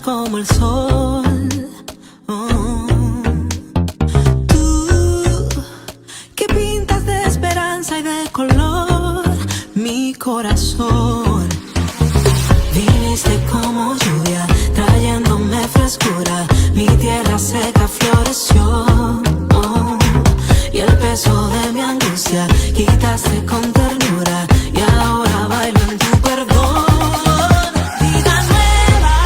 como el sol. Tú que pintas de esperanza y de color mi corazón. Viniste como lluvia, trayéndome frescura. Mi tierra seca floreció. Y el peso de mi angustia quitaste con ternura. Y ahora bailo en tu perdón. Vida nueva,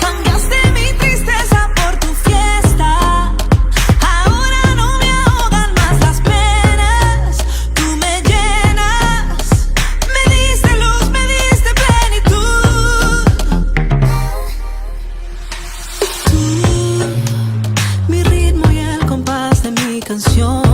cambiaste mi tristeza por tu fiesta. Ahora no me ahogan más las penas. Tú me llenas, me diste luz, me diste plenitud. Tú, mi ritmo y el compás de mi canción.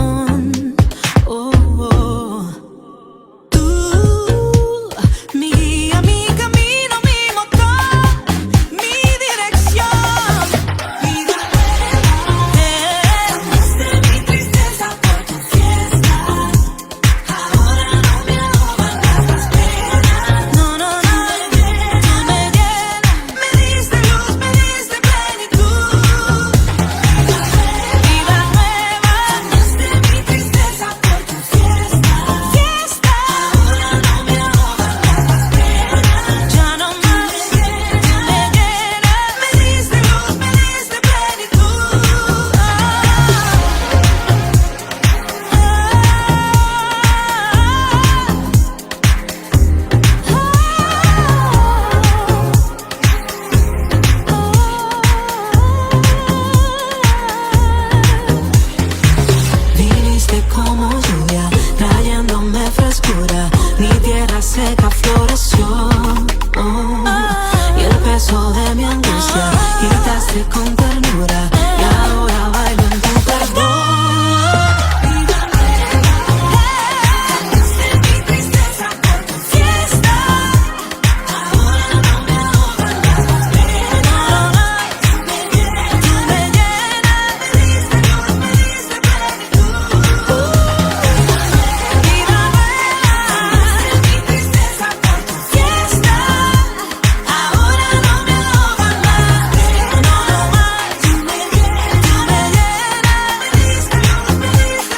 Seca floreció, y el peso de mi angustia quitaste con ternura. Y ahora bailo en tu perdón. Cambiaste mi tristeza por tu fiesta. Ahora no me ahogan más las penas. Tú me llenas, me diste luz, me diste plenitud. Vida nueva, tristeza por tu fiesta. Ahora no me ahogan más, no más. Tú me llenas, me diste luz, me diste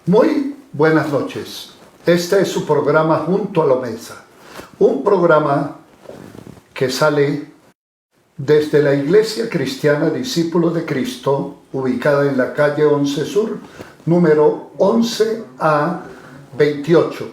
Muy buenas noches. Este es su programa Junto a la Mesa, un programa que sale desde la Iglesia Cristiana Discípulos de Cristo, ubicada en la calle 11 Sur, número 11A 28.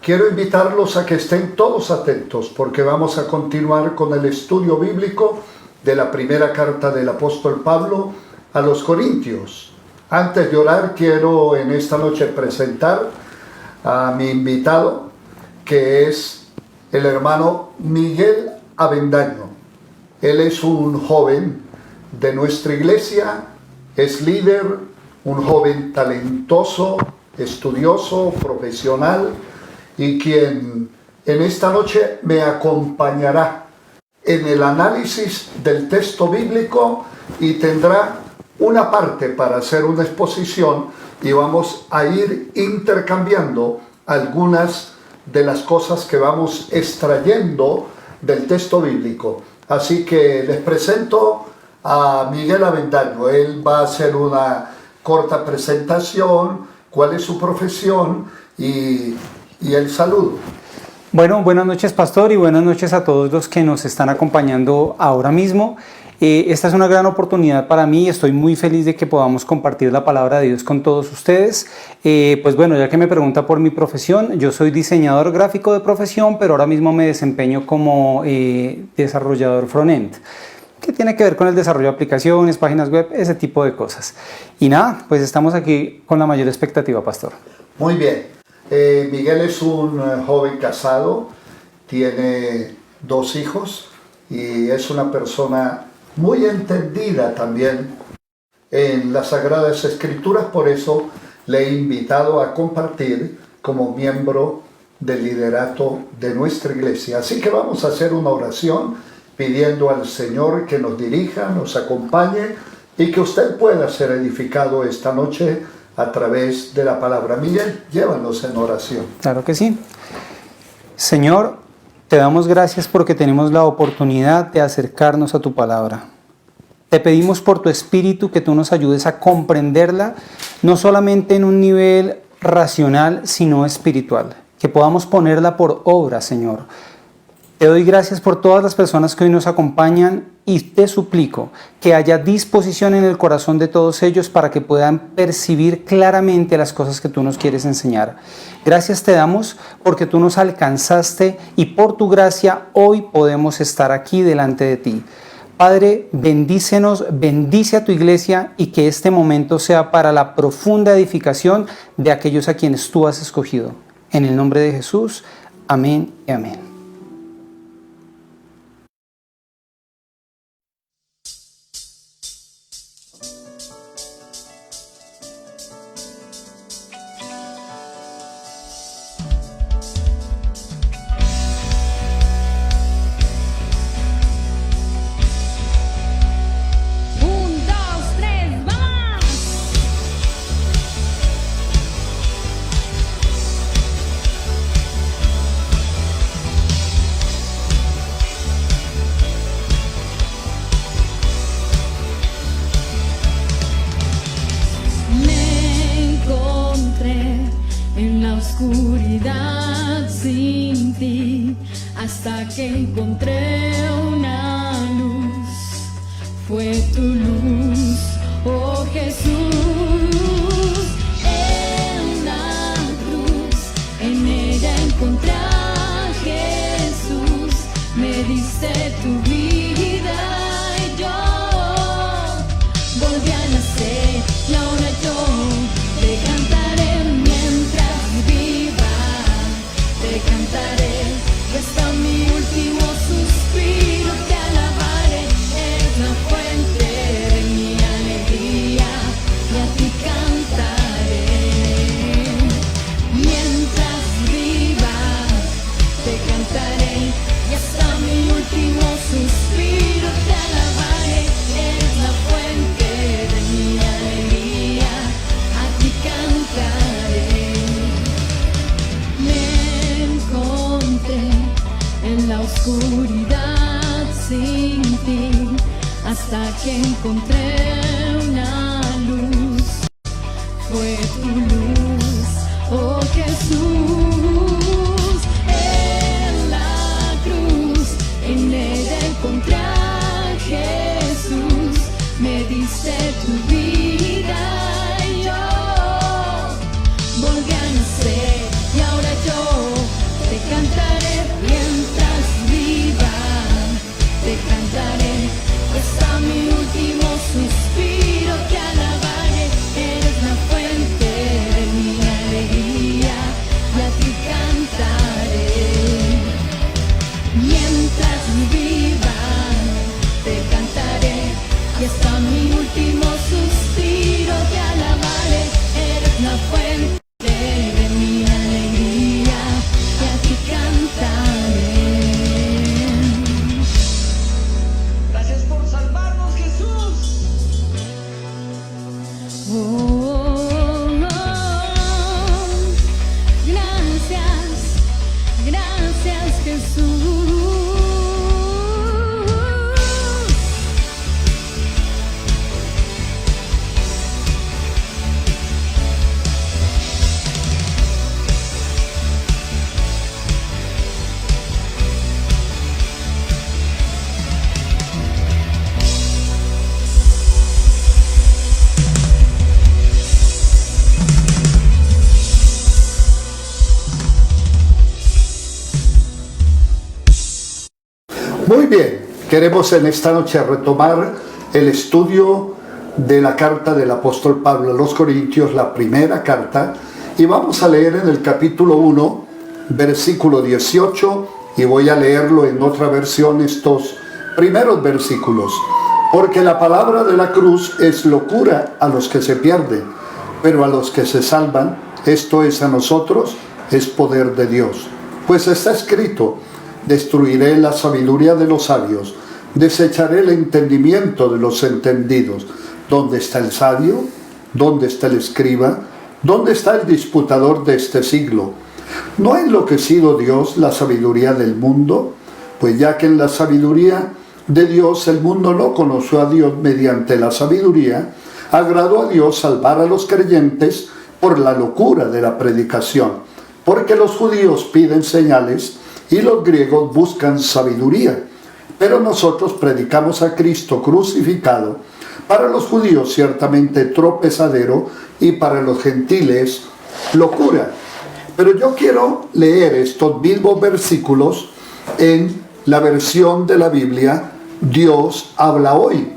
Quiero invitarlos a que estén todos atentos porque vamos a continuar con el estudio bíblico de la primera carta del apóstol Pablo a los Corintios. Antes de orar, quiero en esta noche presentar a mi invitado, que es el hermano Miguel Avendaño. Él es un joven de nuestra iglesia, es líder, un joven talentoso, estudioso, profesional, y quien en esta noche me acompañará en el análisis del texto bíblico y tendrá una parte para hacer una exposición y vamos a ir intercambiando algunas de las cosas que vamos extrayendo del texto bíblico. Así que les presento a Miguel Avendaño. Él va a hacer una corta presentación, cuál es su profesión y el saludo. Bueno, buenas noches, pastor, y buenas noches a todos los que nos están acompañando ahora mismo. Esta es una gran oportunidad para mí. Estoy muy feliz de que podamos compartir la palabra de Dios con todos ustedes. Pues bueno, ya que me pregunta por mi profesión, yo soy diseñador gráfico de profesión, pero ahora mismo me desempeño como desarrollador front-end, que tiene que ver con el desarrollo de aplicaciones, páginas web, ese tipo de cosas. Y nada, pues estamos aquí con la mayor expectativa, pastor. Muy bien. Miguel es un joven casado, tiene 2 hijos y es una persona muy entendida también en las Sagradas Escrituras. Por eso le he invitado a compartir como miembro del liderato de nuestra iglesia. Así que vamos a hacer una oración pidiendo al Señor que nos dirija, nos acompañe y que usted pueda ser edificado esta noche a través de la palabra. Miguel, llévanos en oración. Claro que sí. Señor, te damos gracias porque tenemos la oportunidad de acercarnos a tu palabra. Te pedimos por tu Espíritu que tú nos ayudes a comprenderla, no solamente en un nivel racional, sino espiritual. Que podamos ponerla por obra, Señor. Te doy gracias por todas las personas que hoy nos acompañan y te suplico que haya disposición en el corazón de todos ellos para que puedan percibir claramente las cosas que tú nos quieres enseñar. Gracias te damos porque tú nos alcanzaste y por tu gracia hoy podemos estar aquí delante de ti. Padre, bendícenos, bendice a tu iglesia y que este momento sea para la profunda edificación de aquellos a quienes tú has escogido. En el nombre de Jesús, amén y amén. Oscuridad sin ti, hasta que encontré una luz. Fue tu luz, oh Jesús. En la cruz, en ella encontré a Jesús. Me diste tu vida y yo volví a nacer. Y ahora yo te cantaré. Te cantaré, hasta mi último suspiro te alabaré. Es la fuente de mi alegría y a ti cantaré. Mientras viva te cantaré y hasta mi último suspiro te alabaré. Es la fuente de mi alegría, a ti cantaré. En la oscuridad sin ti, hasta que encontré una luz. Fue tu luz, oh Jesús. En la cruz, en ella encontré a Jesús. Me diste tu vida y yo volví a nacer. Y ahora yo te cantaré mientras viva, te cantaré hasta mi último suspiro te alabaré. Eres la fuente de mi alegría y a ti cantaré. Mientras viva, te cantaré y hasta mi último suspiro te alabaré. Eres la fuente de mi alegría y a ti cantaré. Gracias por salvarnos, Jesús. Oh, oh, oh. Gracias, gracias Jesús. Queremos en esta noche retomar el estudio de la carta del apóstol Pablo a los Corintios, la primera carta, y vamos a leer en el capítulo 1, versículo 18, y voy a leerlo en otra versión estos primeros versículos. Porque la palabra de la cruz es locura a los que se pierden, pero a los que se salvan, esto es a nosotros, es poder de Dios. Pues está escrito: destruiré la sabiduría de los sabios, desecharé el entendimiento de los entendidos. ¿Dónde está el sabio? ¿Dónde está el escriba? ¿Dónde está el disputador de este siglo? ¿No ha enloquecido Dios la sabiduría del mundo? Pues ya que en la sabiduría de Dios el mundo no conoció a Dios mediante la sabiduría, agradó a Dios salvar a los creyentes por la locura de la predicación. Porque los judíos piden señales y los griegos buscan sabiduría. Pero nosotros predicamos a Cristo crucificado, para los judíos ciertamente tropezadero y para los gentiles locura. Pero yo quiero leer estos mismos versículos en la versión de la Biblia Dios habla hoy,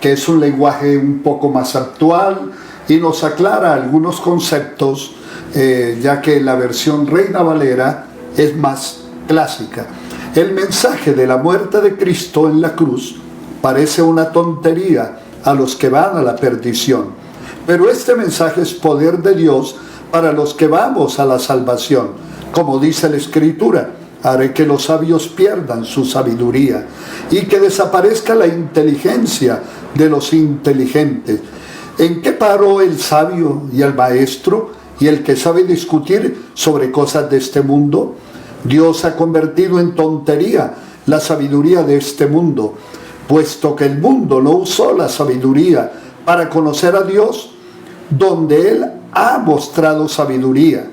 que es un lenguaje un poco más actual y nos aclara algunos conceptos, ya que la versión Reina Valera es más clásica. El mensaje de la muerte de Cristo en la cruz parece una tontería a los que van a la perdición, pero este mensaje es poder de Dios para los que vamos a la salvación. Como dice la Escritura: haré que los sabios pierdan su sabiduría y que desaparezca la inteligencia de los inteligentes. ¿En qué paró el sabio y el maestro y el que sabe discutir sobre cosas de este mundo? Dios ha convertido en tontería la sabiduría de este mundo, puesto que el mundo no usó la sabiduría para conocer a Dios, donde Él ha mostrado sabiduría.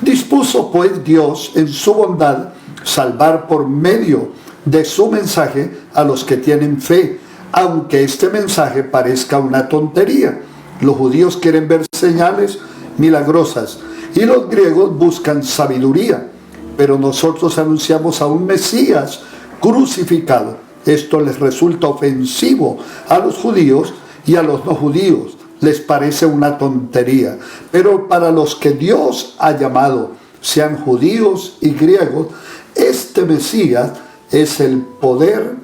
Dispuso pues Dios en su bondad salvar por medio de su mensaje a los que tienen fe, aunque este mensaje parezca una tontería. Los judíos quieren ver señales milagrosas y los griegos buscan sabiduría, pero nosotros anunciamos a un Mesías crucificado. Esto les resulta ofensivo a los judíos y a los no judíos les parece una tontería, pero para los que Dios ha llamado, sean judíos y griegos, este Mesías es el poder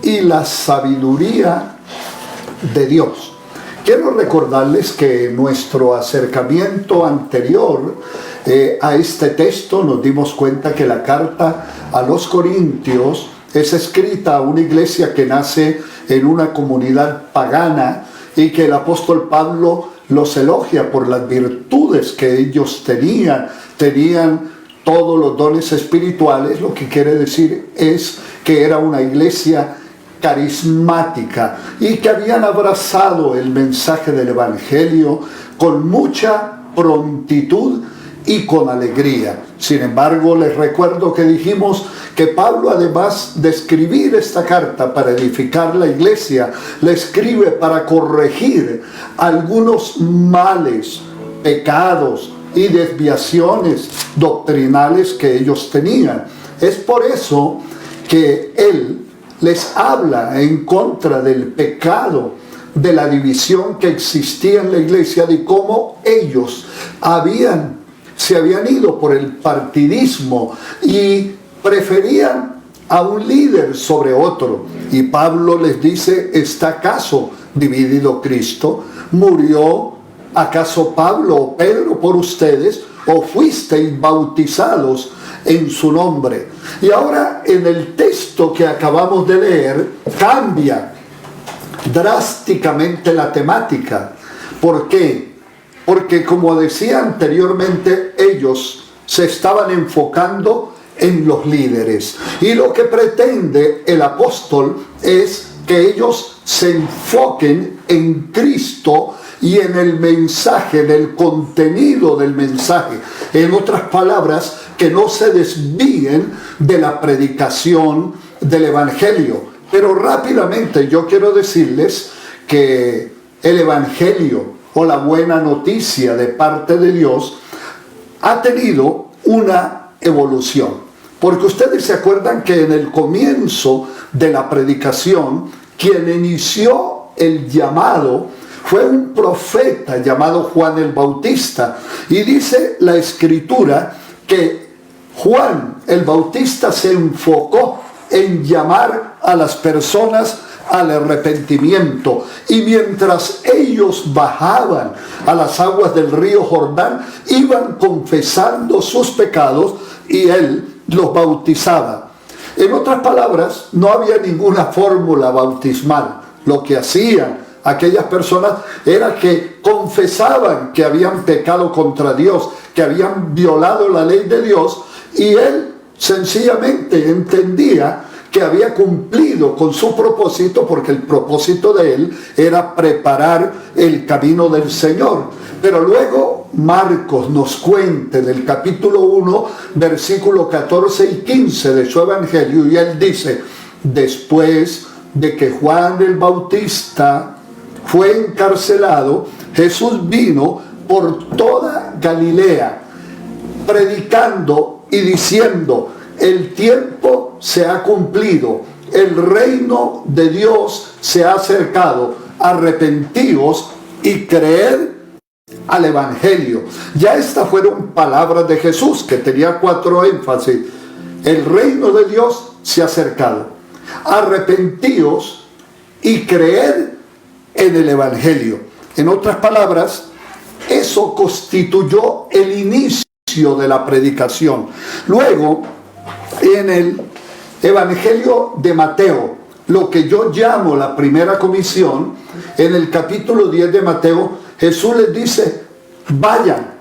y la sabiduría de Dios. Quiero recordarles que en nuestro acercamiento anterior a este texto nos dimos cuenta que la carta a los Corintios es escrita a una iglesia que nace en una comunidad pagana y que el apóstol Pablo los elogia por las virtudes que ellos tenían todos los dones espirituales. Lo que quiere decir es que era una iglesia carismática y que habían abrazado el mensaje del Evangelio con mucha prontitud y con alegría. Sin embargo, les recuerdo que dijimos que Pablo, además de escribir esta carta para edificar la iglesia, la escribe para corregir algunos males, pecados y desviaciones doctrinales que ellos tenían. Es por eso que él les habla en contra del pecado, de la división que existía en la iglesia, de cómo ellos se habían ido por el partidismo y preferían a un líder sobre otro. Y Pablo les dice: ¿está acaso dividido Cristo? ¿Murió acaso Pablo o Pedro por ustedes? ¿O fuisteis bautizados en su nombre? Y ahora en el texto que acabamos de leer cambia drásticamente la temática. ¿Por qué? Porque, como decía anteriormente, ellos se estaban enfocando en los líderes. Y lo que pretende el apóstol es que ellos se enfoquen en Cristo y en el mensaje, en el contenido del mensaje. En otras palabras, que no se desvíen de la predicación del Evangelio. Pero rápidamente yo quiero decirles que el Evangelio o la buena noticia de parte de Dios ha tenido una evolución. Porque ustedes se acuerdan que en el comienzo de la predicación, quien inició el llamado fue un profeta llamado Juan el Bautista. Y dice la Escritura que Juan el Bautista se enfocó en llamar a las personas al arrepentimiento. Y mientras ellos bajaban a las aguas del río Jordán, iban confesando sus pecados y él los bautizaba. En otras palabras, no había ninguna fórmula bautismal. Lo que hacían aquellas personas era que confesaban que habían pecado contra Dios, que habían violado la ley de Dios, y él sencillamente entendía que había cumplido con su propósito, porque el propósito de él era preparar el camino del Señor. Pero luego Marcos nos cuenta en el capítulo 1, versículos 14 y 15 de su evangelio, y él dice: después de que Juan el Bautista fue encarcelado, Jesús vino por toda Galilea, predicando y diciendo: el tiempo se ha cumplido, el reino de Dios se ha acercado, arrepentíos y creed al evangelio. Ya estas fueron palabras de Jesús, que tenía 4 énfasis. El reino de Dios se ha acercado, arrepentíos y creed en el evangelio. En otras palabras, eso constituyó el inicio de la predicación. Luego, en el evangelio de Mateo, lo que yo llamo la primera comisión, en el capítulo 10 de Mateo, Jesús les dice: vayan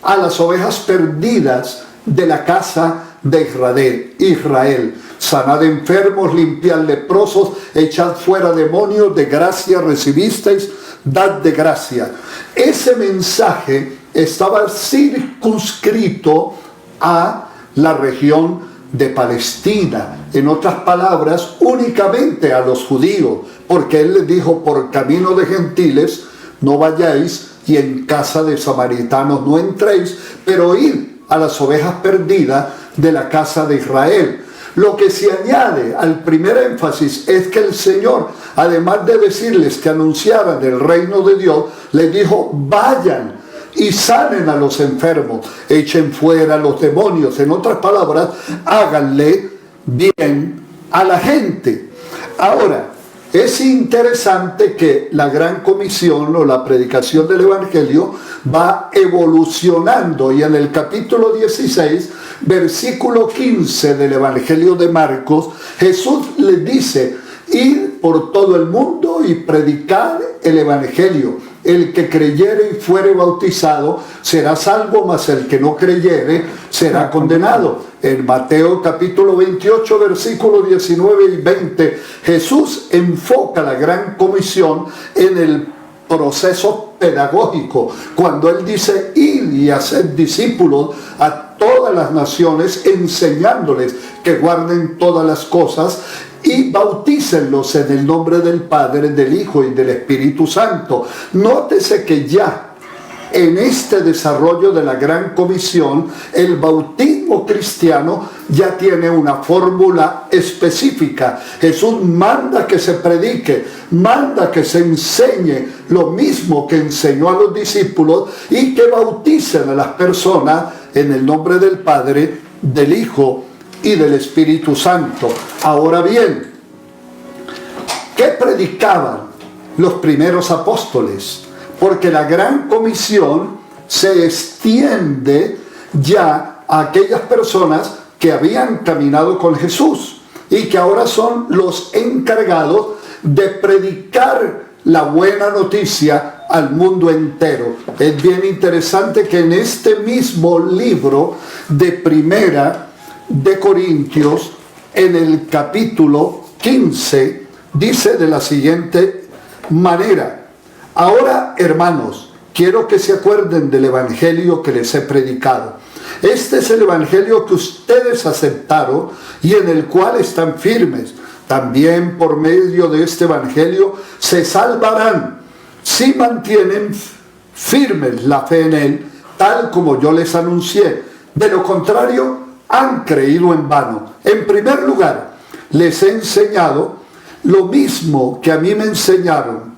a las ovejas perdidas de la casa de Israel, sanad enfermos, limpiad leprosos, echad fuera demonios, de gracia recibisteis, dad de gracia. Ese mensaje estaba circunscrito a la región de Palestina, en otras palabras, únicamente a los judíos, porque él les dijo: por camino de gentiles no vayáis, y en casa de samaritanos no entréis, pero id a las ovejas perdidas de la casa de Israel. Lo que se añade al primer énfasis es que el Señor, además de decirles que anunciaran el reino de Dios, les dijo: vayan y sanen a los enfermos, echen fuera los demonios. En otras palabras, háganle bien a la gente. Ahora, es interesante que la gran comisión o la predicación del evangelio va evolucionando, y en el capítulo 16, versículo 15 del evangelio de Marcos, Jesús les dice: id por todo el mundo y predicar el evangelio. El que creyere y fuere bautizado será salvo, mas el que no creyere será condenado. En Mateo capítulo 28, versículos 19 y 20, Jesús enfoca la gran comisión en el proceso pedagógico, cuando él dice: id y haced discípulos a todas las naciones, enseñándoles que guarden todas las cosas, y bautícenlos en el nombre del Padre, del Hijo y del Espíritu Santo. Nótese que ya en este desarrollo de la gran comisión, el bautismo cristiano ya tiene una fórmula específica. Jesús manda que se predique, manda que se enseñe lo mismo que enseñó a los discípulos, y que bauticen a las personas en el nombre del Padre, del Hijo y del Espíritu Santo. Ahora bien, ¿qué predicaban los primeros apóstoles? Porque la gran comisión se extiende ya a aquellas personas que habían caminado con Jesús y que ahora son los encargados de predicar la buena noticia al mundo entero. Es bien interesante que en este mismo libro de Primera de Corintios, en el capítulo 15, dice de la siguiente manera: ahora, hermanos, quiero que se acuerden del evangelio que les he predicado. Este es el evangelio que ustedes aceptaron y en el cual están firmes. También por medio de este evangelio se salvarán, si mantienen firmes la fe en él, tal como yo les anuncié. De lo contrario, han creído en vano. En primer lugar, les he enseñado lo mismo que a mí me enseñaron,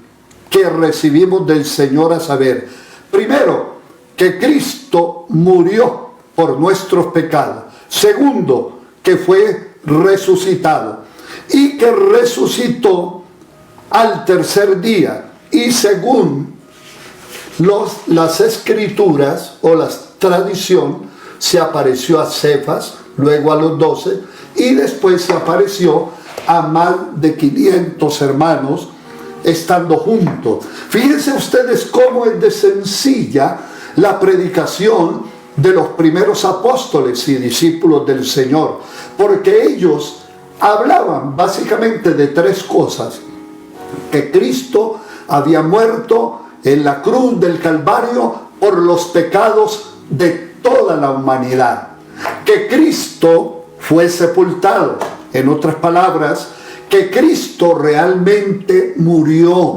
que recibimos del Señor, a saber, primero, que Cristo murió por nuestros pecados. Segundo, que fue resucitado y que resucitó al tercer día. Y según las escrituras o la tradición, se apareció a Cefas, luego a los 12, y después se apareció a más de 500 hermanos estando juntos. Fíjense ustedes cómo es de sencilla la predicación de los primeros apóstoles y discípulos del Señor, porque ellos hablaban básicamente de tres cosas: que Cristo había muerto en la cruz del Calvario por los pecados de toda la humanidad, que Cristo fue sepultado, en otras palabras, que Cristo realmente murió,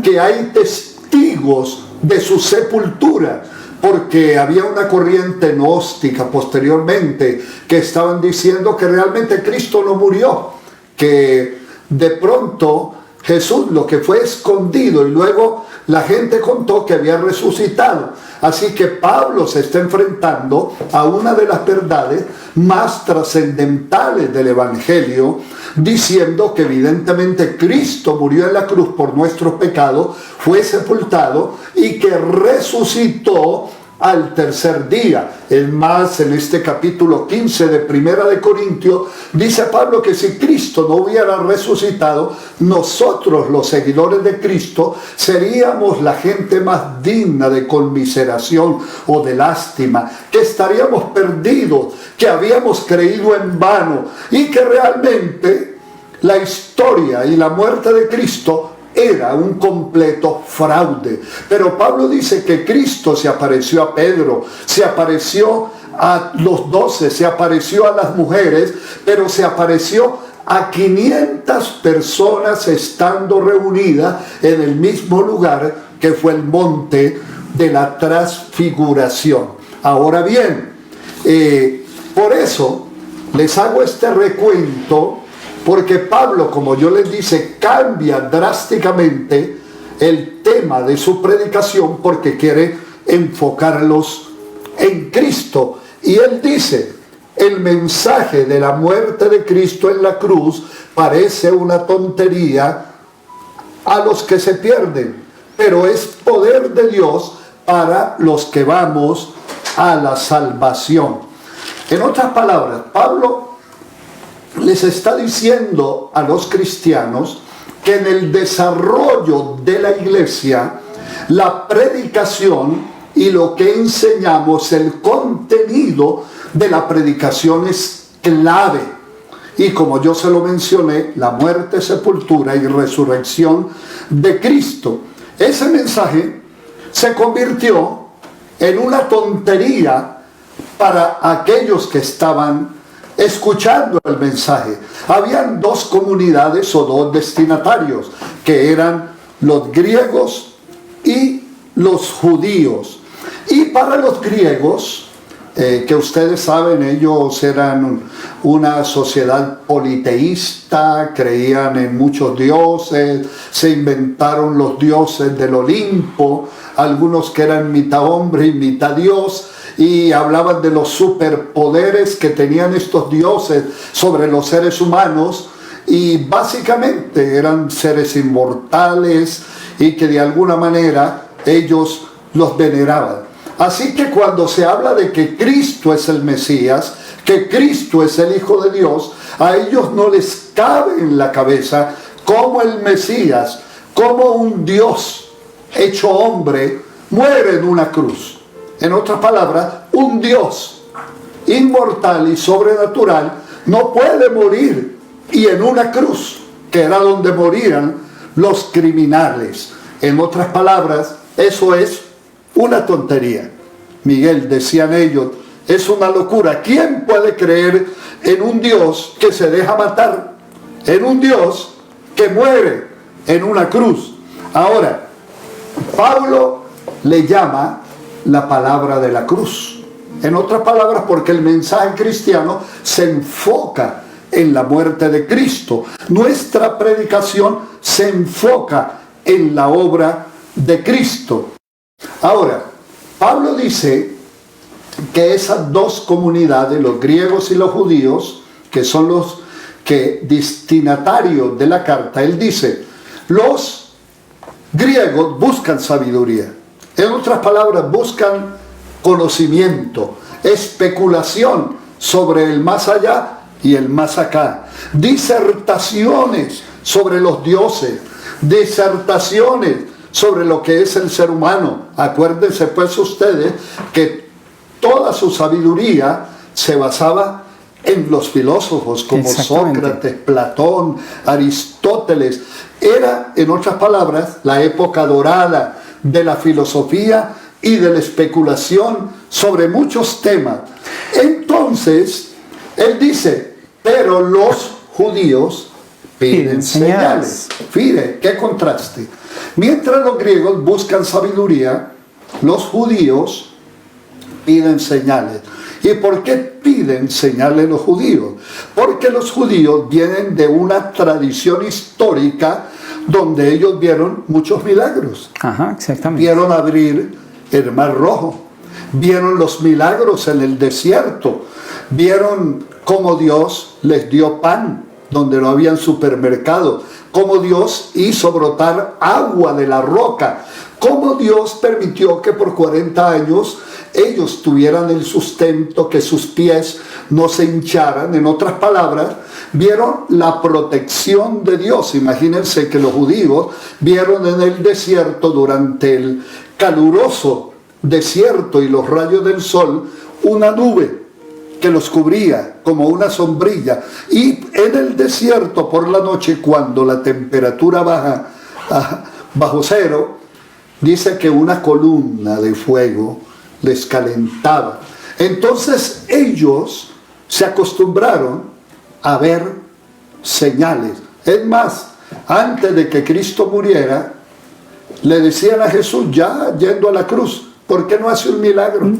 que hay testigos de su sepultura, porque había una corriente gnóstica posteriormente que estaban diciendo que realmente Cristo no murió, que de pronto Jesús lo que fue escondido y luego la gente contó que había resucitado. Así que Pablo se está enfrentando a una de las verdades más trascendentales del Evangelio, diciendo que evidentemente Cristo murió en la cruz por nuestros pecados, fue sepultado y que resucitó al tercer día. Es más, en este capítulo 15 de Primera de Corintios, dice Pablo que si Cristo no hubiera resucitado, nosotros, los seguidores de Cristo, seríamos la gente más digna de conmiseración o de lástima, que estaríamos perdidos, que habíamos creído en vano y que realmente la historia y la muerte de Cristo era un completo fraude. Pero Pablo dice que Cristo se apareció a Pedro, se apareció a los 12, se apareció a las mujeres, pero se apareció a 500 personas estando reunidas en el mismo lugar que fue el monte de la transfiguración. Ahora bien, por eso les hago este recuento, porque Pablo, como yo les dije, cambia drásticamente el tema de su predicación porque quiere enfocarlos en Cristo. Y él dice, el mensaje de la muerte de Cristo en la cruz parece una tontería a los que se pierden, pero es poder de Dios para los que vamos a la salvación. En otras palabras, Pablo les está diciendo a los cristianos que en el desarrollo de la iglesia, la predicación y lo que enseñamos, el contenido de la predicación es clave. Y como yo se lo mencioné, la muerte, sepultura y resurrección de Cristo. Ese mensaje se convirtió en una tontería para aquellos que estaban escuchando el mensaje. Habían dos comunidades o dos destinatarios, que eran los griegos y los judíos. Y para los griegos, que ustedes saben, ellos eran una sociedad politeísta, creían en muchos dioses, se inventaron los dioses del Olimpo, algunos que eran mitad hombre y mitad dios, y hablaban de los superpoderes que tenían estos dioses sobre los seres humanos, y básicamente eran seres inmortales y que de alguna manera ellos los veneraban. Así que cuando se habla de que Cristo es el Mesías, que Cristo es el Hijo de Dios, a ellos no les cabe en la cabeza cómo el Mesías, cómo un Dios hecho hombre muere en una cruz. En otras palabras, un Dios inmortal y sobrenatural no puede morir y en una cruz, que era donde morían los criminales. En otras palabras, eso es una tontería. Miguel, decían ellos, es una locura. ¿Quién puede creer en un Dios que se deja matar? En un Dios que muere en una cruz. Ahora, Pablo le llama la palabra de la cruz. En otras palabras, porque el mensaje cristiano se enfoca en la muerte de Cristo. Nuestra predicación se enfoca en la obra de Cristo. Ahora, Pablo dice que esas dos comunidades, los griegos y los judíos, que son los destinatarios de la carta, él dice, los griegos buscan sabiduría. En otras palabras, buscan conocimiento, especulación sobre el más allá y el más acá, disertaciones sobre los dioses, disertaciones sobre lo que es el ser humano. Acuérdense pues ustedes que toda su sabiduría se basaba en los filósofos como Sócrates, Platón, Aristóteles. Era, en otras palabras, la época dorada de la filosofía y de la especulación sobre muchos temas. Entonces, él dice, pero los judíos piden señales. Fíjate, qué contraste. Mientras los griegos buscan sabiduría, los judíos piden señales. ¿Y por qué piden señales los judíos? Porque los judíos vienen de una tradición histórica donde ellos vieron muchos milagros. Ajá, exactamente. Vieron abrir el Mar Rojo, vieron los milagros en el desierto, vieron cómo Dios les dio pan donde no había supermercado, cómo Dios hizo brotar agua de la roca, cómo Dios permitió que por 40 años ellos tuvieran el sustento, que sus pies no se hincharan. En otras palabras, vieron la protección de Dios. Imagínense que los judíos vieron en el desierto, durante el caluroso desierto y los rayos del sol, una nube que los cubría como una sombrilla. Y en el desierto por la noche, cuando la temperatura baja bajo cero, dice que una columna de fuego les calentaba. Entonces ellos se acostumbraron a ver señales. Es más, antes de que Cristo muriera, le decían a Jesús, ya yendo a la cruz, ¿por qué no hace un milagro?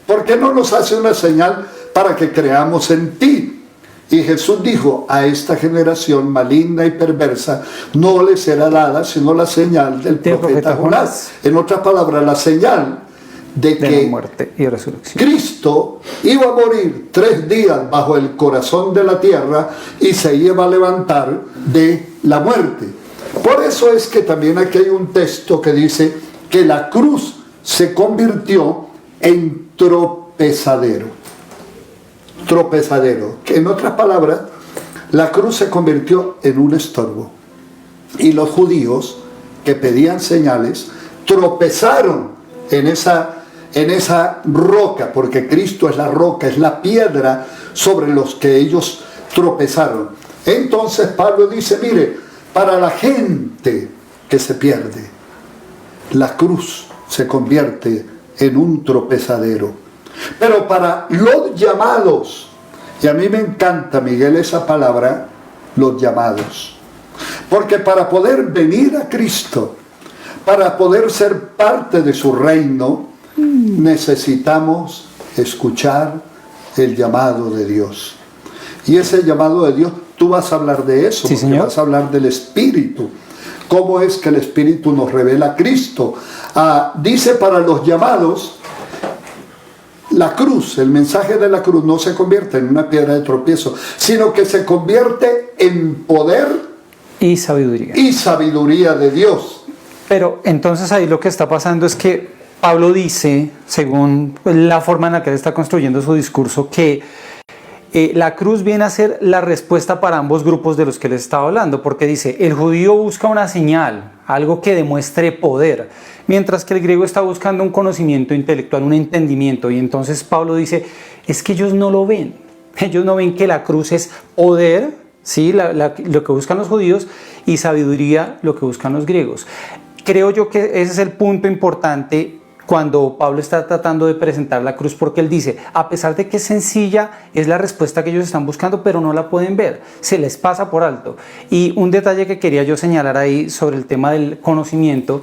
¿Por qué no nos hace una señal para que creamos en ti? Y Jesús dijo, a esta generación maligna y perversa no le será dada sino la señal del profeta Jonás. En otras palabras, la señal de que la muerte y resurrección. Cristo iba a morir 3 días bajo el corazón de la tierra y se iba a levantar de la muerte. Por eso es que también aquí hay un texto que dice que la cruz se convirtió en tropezadero. Tropezadero. Que en otras palabras, la cruz se convirtió en un estorbo. Y los judíos que pedían señales tropezaron en esa roca, porque Cristo es la roca, es la piedra sobre los que ellos tropezaron. Entonces Pablo dice, mire, para la gente que se pierde, la cruz se convierte en un tropezadero. Pero para los llamados, y a mí me encanta, Miguel, esa palabra, los llamados, porque para poder venir a Cristo, para poder ser parte de su reino, necesitamos escuchar el llamado de Dios. Y ese llamado de Dios, tú vas a hablar de eso, sí, porque señor. vas a hablar del Espíritu. ¿Cómo es que el Espíritu nos revela a Cristo? Dice, para los llamados, la cruz, el mensaje de la cruz no se convierte en una piedra de tropiezo, sino que se convierte en poder Y sabiduría. y sabiduría de Dios. Pero entonces ahí lo que está pasando es que Pablo dice, según la forma en la que él está construyendo su discurso, que la cruz viene a ser la respuesta para ambos grupos de los que les estaba hablando, porque dice, el judío busca una señal, algo que demuestre poder, mientras que el griego está buscando un conocimiento intelectual, un entendimiento. Y entonces Pablo dice, es que ellos no lo ven, ellos no ven que la cruz es poder, ¿sí? Lo que buscan los judíos, y sabiduría, lo que buscan los griegos. Creo yo que ese es el punto importante cuando Pablo está tratando de presentar la cruz, porque él dice, a pesar de que es sencilla, es la respuesta que ellos están buscando, pero no la pueden ver, se les pasa por alto. Y un detalle que quería yo señalar ahí sobre el tema del conocimiento,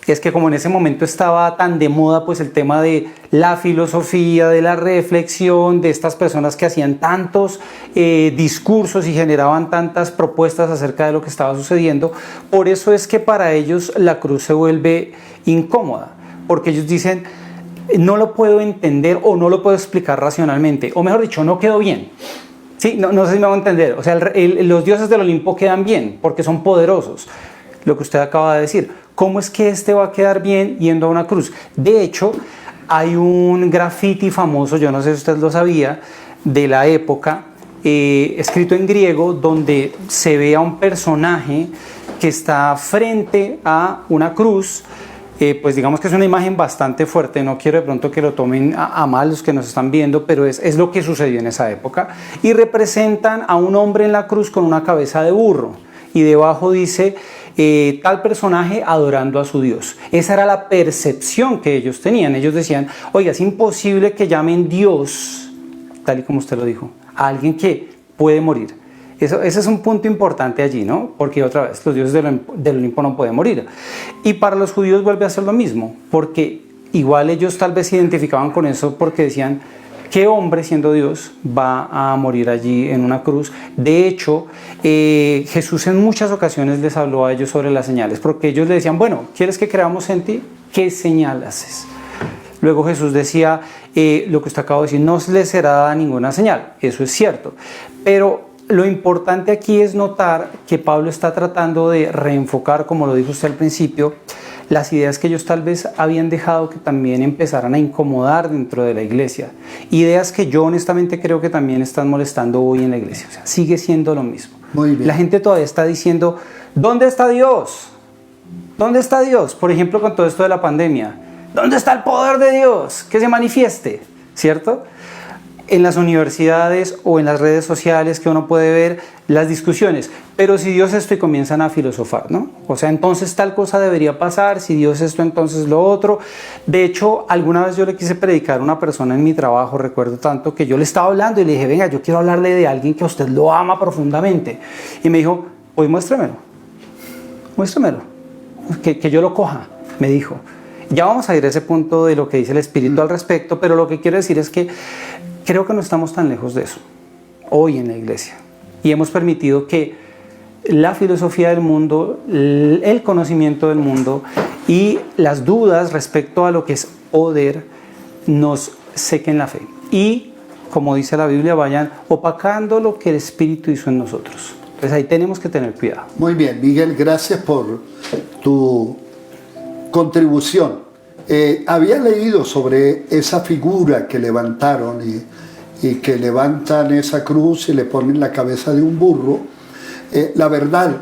es que como en ese momento estaba tan de moda pues el tema de la filosofía, de la reflexión, de estas personas que hacían tantos discursos y generaban tantas propuestas acerca de lo que estaba sucediendo, por eso es que para ellos la cruz se vuelve incómoda, porque ellos dicen, no lo puedo entender o no lo puedo explicar racionalmente, o mejor dicho, no quedó bien. Sí, no sé si me va a entender, o sea, los dioses del Olimpo quedan bien porque son poderosos, lo que usted acaba de decir. ¿Cómo es que este va a quedar bien yendo a una cruz? De hecho, hay un graffiti famoso, yo no sé si usted lo sabía, de la época, escrito en griego, donde se ve a un personaje que está frente a una cruz. Pues digamos que es una imagen bastante fuerte, no quiero de pronto que lo tomen a mal los que nos están viendo, pero es lo que sucedió en esa época. Y representan a un hombre en la cruz con una cabeza de burro, y debajo dice tal personaje adorando a su Dios. Esa era la percepción que ellos tenían. Ellos decían, oiga, es imposible que llamen Dios, tal y como usted lo dijo, a alguien que puede morir. Ese es un punto importante allí, ¿no? Porque otra vez, los dioses del Olimpo no pueden morir. Y para los judíos vuelve a ser lo mismo, porque igual ellos tal vez se identificaban con eso porque decían, ¿qué hombre siendo Dios va a morir allí en una cruz? De hecho, Jesús en muchas ocasiones les habló a ellos sobre las señales, porque ellos le decían, bueno, ¿quieres que creamos en ti? ¿Qué señal haces? Luego Jesús decía, lo que usted acaba de decir, no les será dada ninguna señal. Eso es cierto, pero lo importante aquí es notar que Pablo está tratando de reenfocar, como lo dijo usted al principio, las ideas que ellos tal vez habían dejado que también empezaran a incomodar dentro de la iglesia. Ideas que yo honestamente creo que también están molestando hoy en la iglesia. O sea, sigue siendo lo mismo. Muy bien. La gente todavía está diciendo, ¿dónde está Dios? ¿Dónde está Dios? Por ejemplo, con todo esto de la pandemia. ¿Dónde está el poder de Dios? Que se manifieste, ¿cierto? En las universidades o en las redes sociales que uno puede ver las discusiones, pero si Dios esto, y comienzan a filosofar, ¿no? O sea, entonces tal cosa debería pasar, si Dios esto, entonces lo otro. De hecho, alguna vez yo le quise predicar a una persona en mi trabajo, recuerdo tanto, que yo le estaba hablando y le dije, venga, yo quiero hablarle de alguien que a usted lo ama profundamente. Y me dijo, pues muéstremelo, que yo lo coja, me dijo. Ya vamos a ir a ese punto de lo que dice el Espíritu al respecto, pero lo que quiero decir es que creo que no estamos tan lejos de eso hoy en la iglesia, y hemos permitido que la filosofía del mundo, el conocimiento del mundo y las dudas respecto a lo que es poder nos sequen la fe y, como dice la Biblia, vayan opacando lo que el Espíritu hizo en nosotros. Entonces ahí tenemos que tener cuidado. Muy bien, Miguel, gracias por tu contribución. Había leído sobre esa figura que levantaron y que levantan esa cruz y le ponen la cabeza de un burro. La verdad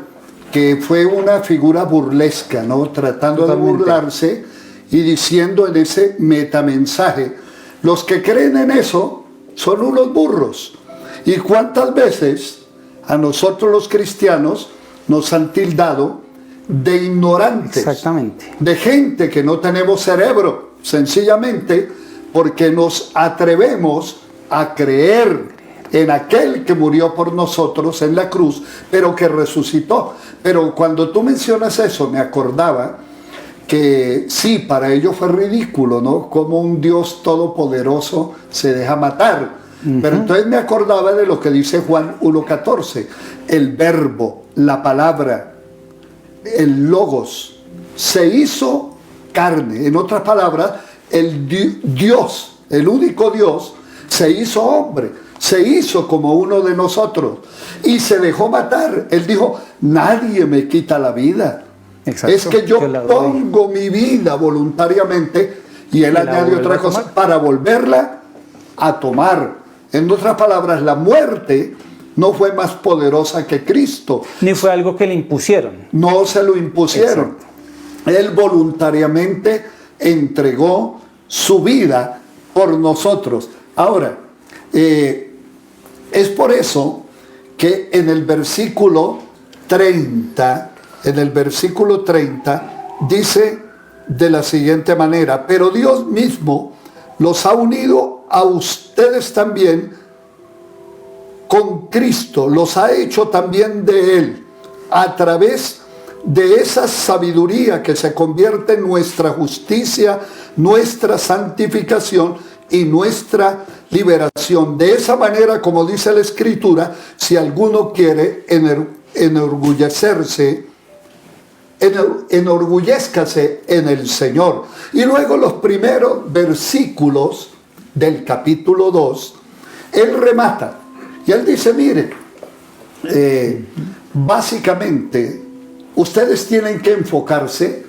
que fue una figura burlesca, ¿no? Tratando Totalmente. de burlarse y diciendo en ese metamensaje, los que creen en eso son unos burros. ¿Y cuántas veces a nosotros los cristianos nos han tildado de ignorantes? Exactamente. De gente que no tenemos cerebro, sencillamente porque nos atrevemos a creer en aquel que murió por nosotros en la cruz, pero que resucitó. Pero cuando tú mencionas eso, me acordaba que sí, para ellos fue ridículo, ¿no? Como un Dios todopoderoso se deja matar. Pero entonces me acordaba de lo que dice Juan 1:14, el verbo, la palabra, el logos, se hizo carne. En otras palabras, el Dios, el único Dios, se hizo hombre, se hizo como uno de nosotros y se dejó matar. Él dijo, nadie me quita la vida. Exacto. Es que yo la doy. pongo mi vida voluntariamente, y él la añade vuelvo otra a cosa, tomar. para volverla a tomar. En otras palabras, la muerte no fue más poderosa que Cristo. Ni fue algo que le impusieron. No se lo impusieron. Él voluntariamente entregó su vida por nosotros. Ahora, es por eso que en el versículo 30, dice de la siguiente manera, pero Dios mismo los ha unido a ustedes también con Cristo, los ha hecho también de Él, a través de esa sabiduría que se convierte en nuestra justicia, nuestra santificación y nuestra liberación. De esa manera, como dice la Escritura, si alguno quiere enorgullecerse, enorgullezcase en el Señor. Y luego los primeros versículos del capítulo 2, él remata. Y él dice, mire, básicamente, ustedes tienen que enfocarse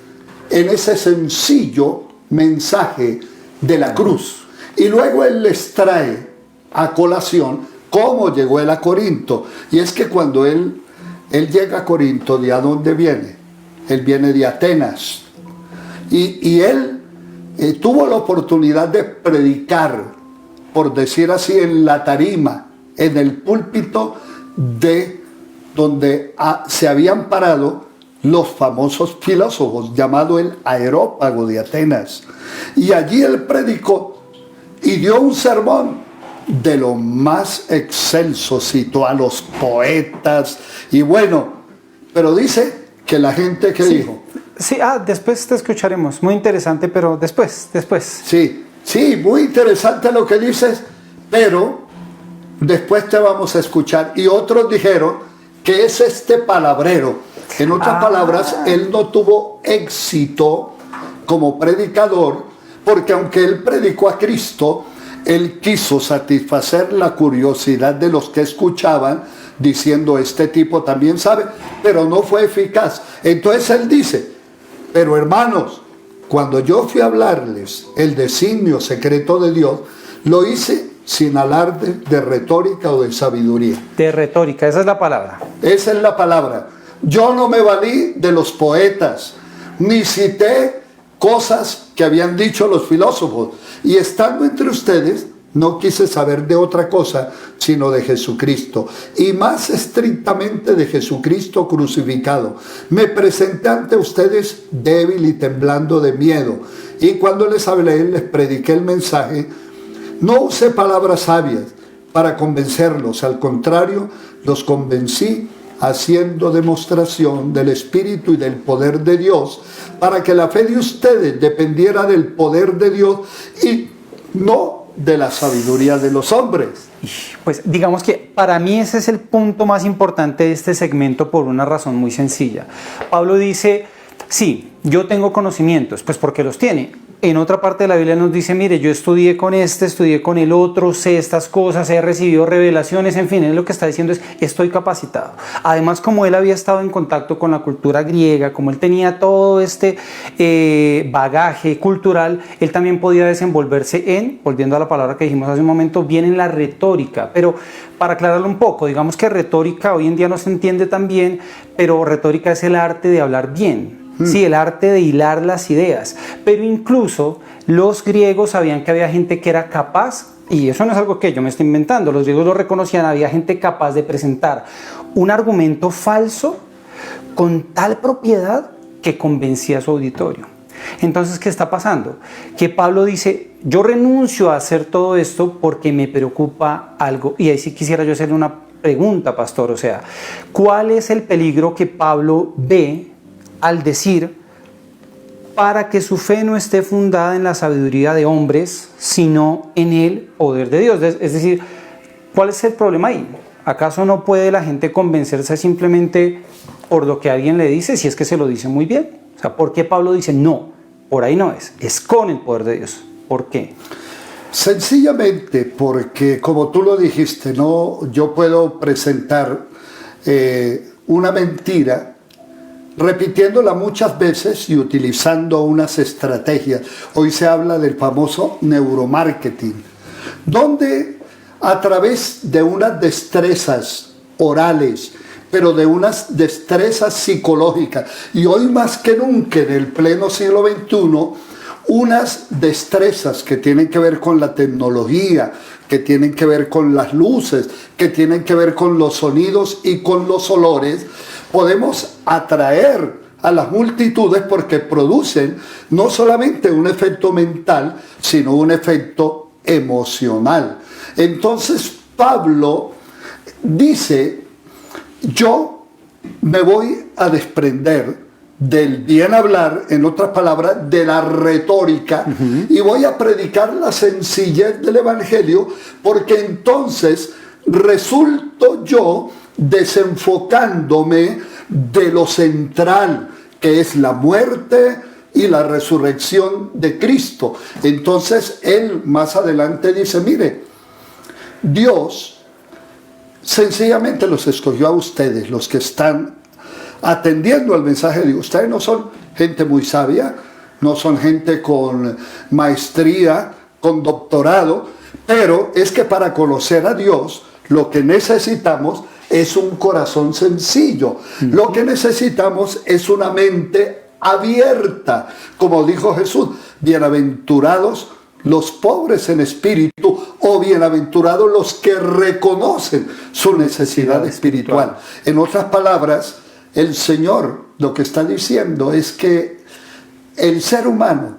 en ese sencillo mensaje de la cruz. Y luego él les trae a colación cómo llegó él a Corinto. Y es que cuando él llega a Corinto, ¿de a dónde viene? Él viene de Atenas. Y él tuvo la oportunidad de predicar, por decir así, en la tarima, en el púlpito de donde se habían parado los famosos filósofos, llamado el Areópago de Atenas. Y allí él predicó y dio un sermón de lo más excelso, citó a los poetas y bueno, pero dice que la gente que dijo. Sí, después te escucharemos, muy interesante, pero después. Sí, muy interesante lo que dices, pero después te vamos a escuchar. Y otros dijeron que es este palabrero. En otras palabras, él no tuvo éxito como predicador, porque aunque él predicó a Cristo, él quiso satisfacer la curiosidad de los que escuchaban, diciendo, este tipo también sabe, pero no fue eficaz. Entonces él dice, pero hermanos, cuando yo fui a hablarles el designio secreto de Dios, lo hice sin alarde de retórica o de sabiduría. De retórica, esa es la palabra. Esa es la palabra. Yo no me valí de los poetas, ni cité cosas que habían dicho los filósofos. Y estando entre ustedes, no quise saber de otra cosa, sino de Jesucristo. Y más estrictamente de Jesucristo crucificado. Me presenté ante ustedes débil y temblando de miedo. Y cuando les hablé, les prediqué el mensaje. No usé palabras sabias para convencerlos. Al contrario, los convencí haciendo demostración del Espíritu y del poder de Dios, para que la fe de ustedes dependiera del poder de Dios y no de la sabiduría de los hombres. Pues digamos que para mí ese es el punto más importante de este segmento por una razón muy sencilla. Pablo dice, sí, yo tengo conocimientos, pues porque los tiene. En otra parte de la Biblia nos dice, mire, yo estudié con este, estudié con el otro, sé estas cosas, he recibido revelaciones, en fin, él lo que está diciendo es, estoy capacitado. Además, como él había estado en contacto con la cultura griega, como él tenía todo este bagaje cultural, él también podía desenvolverse en, volviendo a la palabra que dijimos hace un momento, bien en la retórica. Pero para aclararlo un poco, digamos que retórica hoy en día no se entiende tan bien, pero retórica es el arte de hablar bien. Sí, el arte de hilar las ideas. Pero incluso los griegos sabían que había gente que era capaz, y eso no es algo que yo me estoy inventando, los griegos lo reconocían, había gente capaz de presentar un argumento falso con tal propiedad que convencía a su auditorio. Entonces, ¿qué está pasando? Que Pablo dice, yo renuncio a hacer todo esto porque me preocupa algo. Y ahí sí quisiera yo hacerle una pregunta, pastor, o sea, ¿cuál es el peligro que Pablo ve al decir, para que su fe no esté fundada en la sabiduría de hombres, sino en el poder de Dios? Es decir, ¿cuál es el problema ahí? ¿Acaso no puede la gente convencerse simplemente por lo que alguien le dice, si es que se lo dice muy bien? O sea, ¿por qué Pablo dice, no, por ahí no es con el poder de Dios? ¿Por qué? Sencillamente porque, como tú lo dijiste, no, yo puedo presentar una mentira, repitiéndola muchas veces y utilizando unas estrategias. Hoy se habla del famoso neuromarketing, donde a través de unas destrezas orales, pero de unas destrezas psicológicas, y hoy más que nunca en el pleno siglo XXI, unas destrezas que tienen que ver con la tecnología, que tienen que ver con las luces, que tienen que ver con los sonidos y con los olores, podemos atraer a las multitudes porque producen no solamente un efecto mental, sino un efecto emocional. Entonces Pablo dice, yo me voy a desprender del bien hablar, en otras palabras, de la retórica, y voy a predicar la sencillez del Evangelio, porque entonces resulto yo desenfocándome de lo central, que es la muerte y la resurrección de Cristo. Entonces él más adelante dice, mire, Dios sencillamente los escogió a ustedes, los que están atendiendo al mensaje de Dios. Ustedes no son gente muy sabia, no son gente con maestría, con doctorado, pero es que para conocer a Dios lo que necesitamos es un corazón sencillo. Lo que necesitamos es una mente abierta. Como dijo Jesús, bienaventurados los pobres en espíritu, o bienaventurados los que reconocen su necesidad espiritual. En otras palabras, el Señor lo que está diciendo es que el ser humano,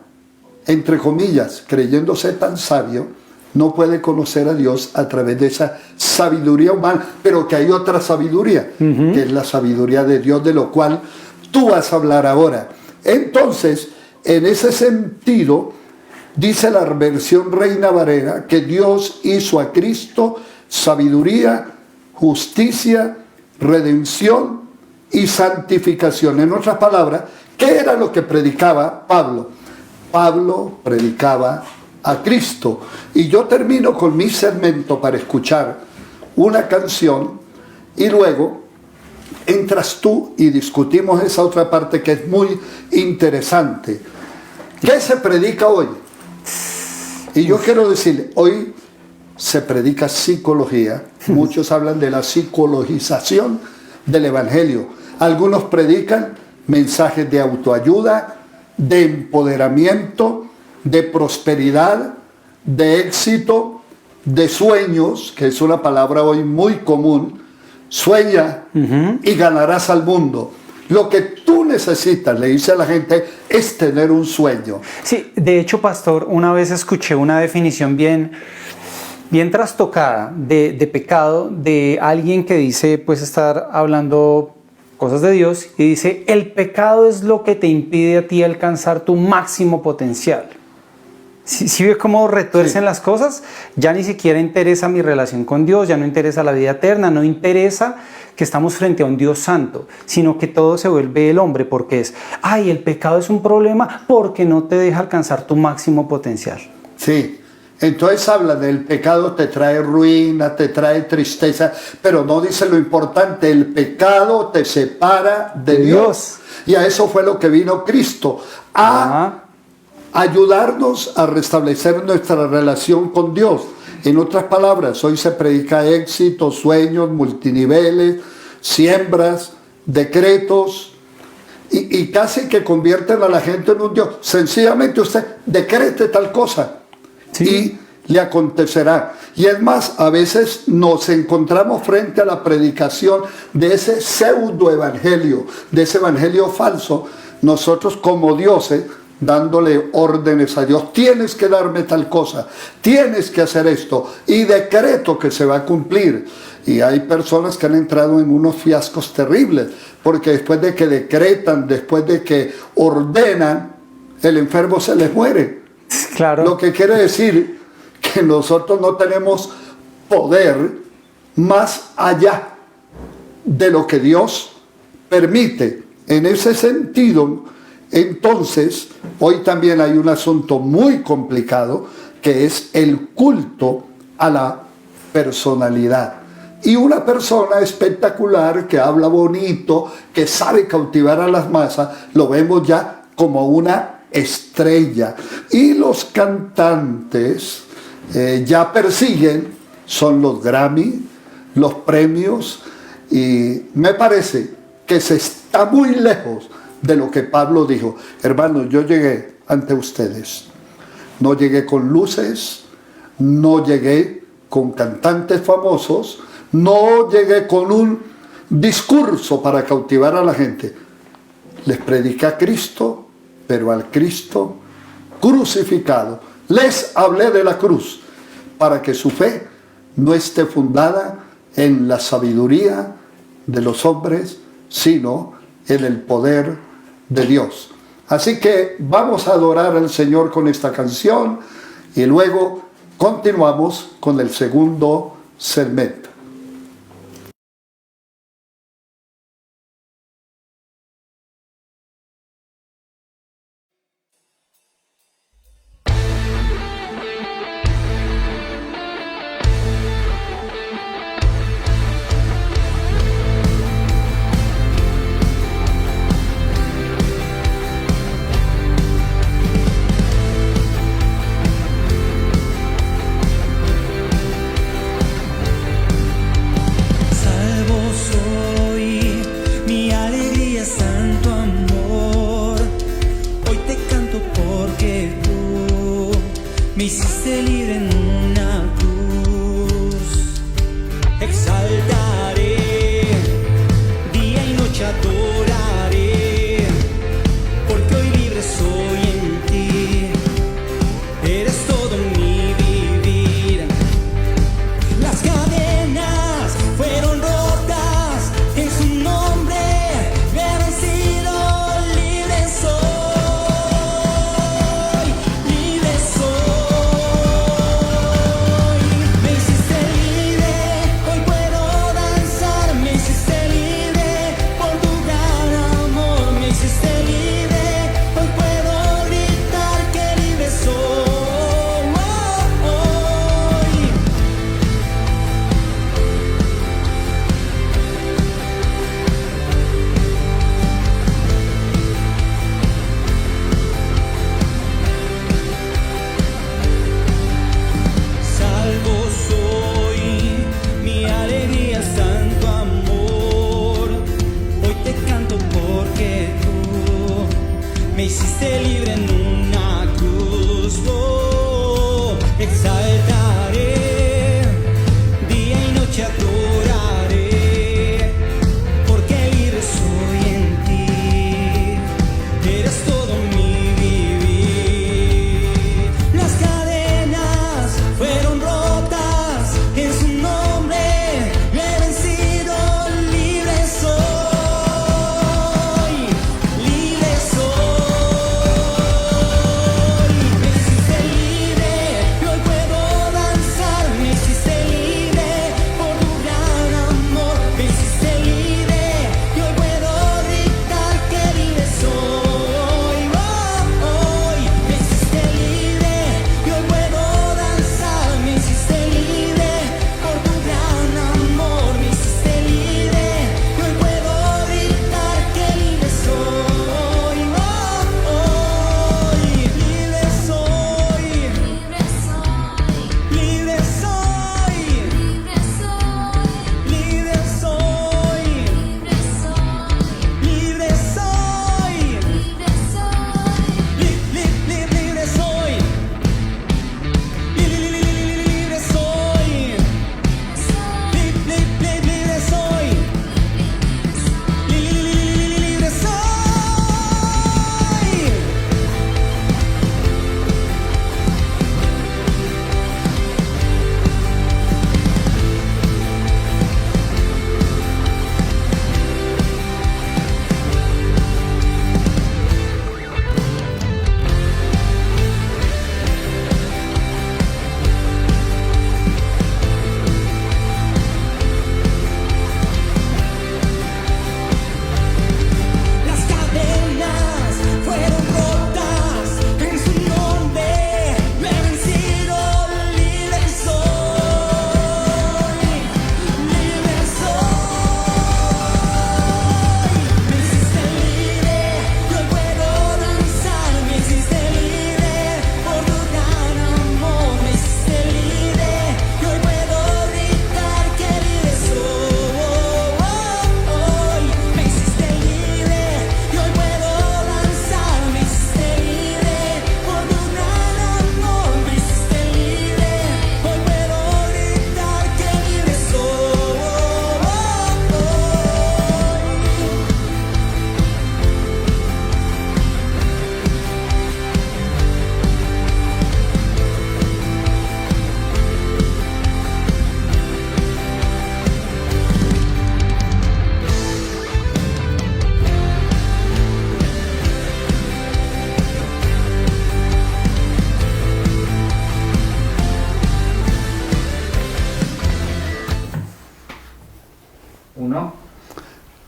entre comillas, creyéndose tan sabio, no puede conocer a Dios a través de esa sabiduría humana, pero que hay otra sabiduría, que es la sabiduría de Dios, de lo cual tú vas a hablar ahora. Entonces, en ese sentido, dice la versión Reina Valera que Dios hizo a Cristo sabiduría, justicia, redención y santificación. En otras palabras, ¿qué era lo que predicaba Pablo? Pablo predicaba a Cristo. Y yo termino con mi segmento para escuchar una canción y luego entras tú y discutimos esa otra parte que es muy interesante. ¿Qué se predica hoy? Y yo quiero decirle, hoy se predica psicología. Muchos hablan de la psicologización del Evangelio. Algunos predican mensajes de autoayuda, de empoderamiento, de prosperidad, de éxito, de sueños, que es una palabra hoy muy común. Sueña y ganarás al mundo. Lo que tú necesitas, le dice a la gente, es tener un sueño. Sí, de hecho, pastor, una vez escuché una definición bien trastocada de pecado de alguien que dice, pues, estar hablando cosas de Dios, y dice, el pecado es lo que te impide a ti alcanzar tu máximo potencial. Si ves cómo retuercen las cosas, ya ni siquiera interesa mi relación con Dios, ya no interesa la vida eterna, no interesa que estamos frente a un Dios santo, sino que todo se vuelve el hombre, porque es, el pecado es un problema porque no te deja alcanzar tu máximo potencial. Sí, entonces habla del pecado, te trae ruina, te trae tristeza, pero no dice lo importante, el pecado te separa de Dios. Y a eso fue lo que vino Cristo, a ayudarnos a restablecer nuestra relación con Dios. En otras palabras, hoy se predica éxito, sueños, multiniveles, siembras, decretos, y casi que convierten a la gente en un Dios. Sencillamente usted decrete tal cosa, y le acontecerá. Y es más, a veces nos encontramos frente a la predicación de ese pseudo evangelio, de ese evangelio falso, nosotros como dioses, dándole órdenes a Dios, tienes que darme tal cosa, tienes que hacer esto, y decreto que se va a cumplir. Y hay personas que han entrado en unos fiascos terribles, porque después de que decretan, después de que ordenan, el enfermo se les muere. Claro. Lo que quiere decir que nosotros no tenemos poder más allá de lo que Dios permite. En ese sentido, entonces, hoy también hay un asunto muy complicado, que es el culto a la personalidad. Y una persona espectacular, que habla bonito, que sabe cautivar a las masas, lo vemos ya como una estrella. Y los cantantes ya persiguen, son los Grammy, los premios, y me parece que se está muy lejos de lo que Pablo dijo. Hermanos, yo llegué ante ustedes, no llegué con luces, no llegué con cantantes famosos, no llegué con un discurso para cautivar a la gente. Les prediqué a Cristo, pero al Cristo crucificado. Les hablé de la cruz, para que su fe no esté fundada en la sabiduría de los hombres, sino en el poder de Dios. Así que vamos a adorar al Señor con esta canción y luego continuamos con el segundo segmento. Salvo soy, mi alegría es tanto amor. Hoy te canto porque tú me hiciste libre en una cruz. Exaltaré, día y noche adoraré, porque hoy libre soy en ti. Eres todo mi vivir. Las cadenas fueron rotas, en su nombre me he vencido. Libre soy, libre soy.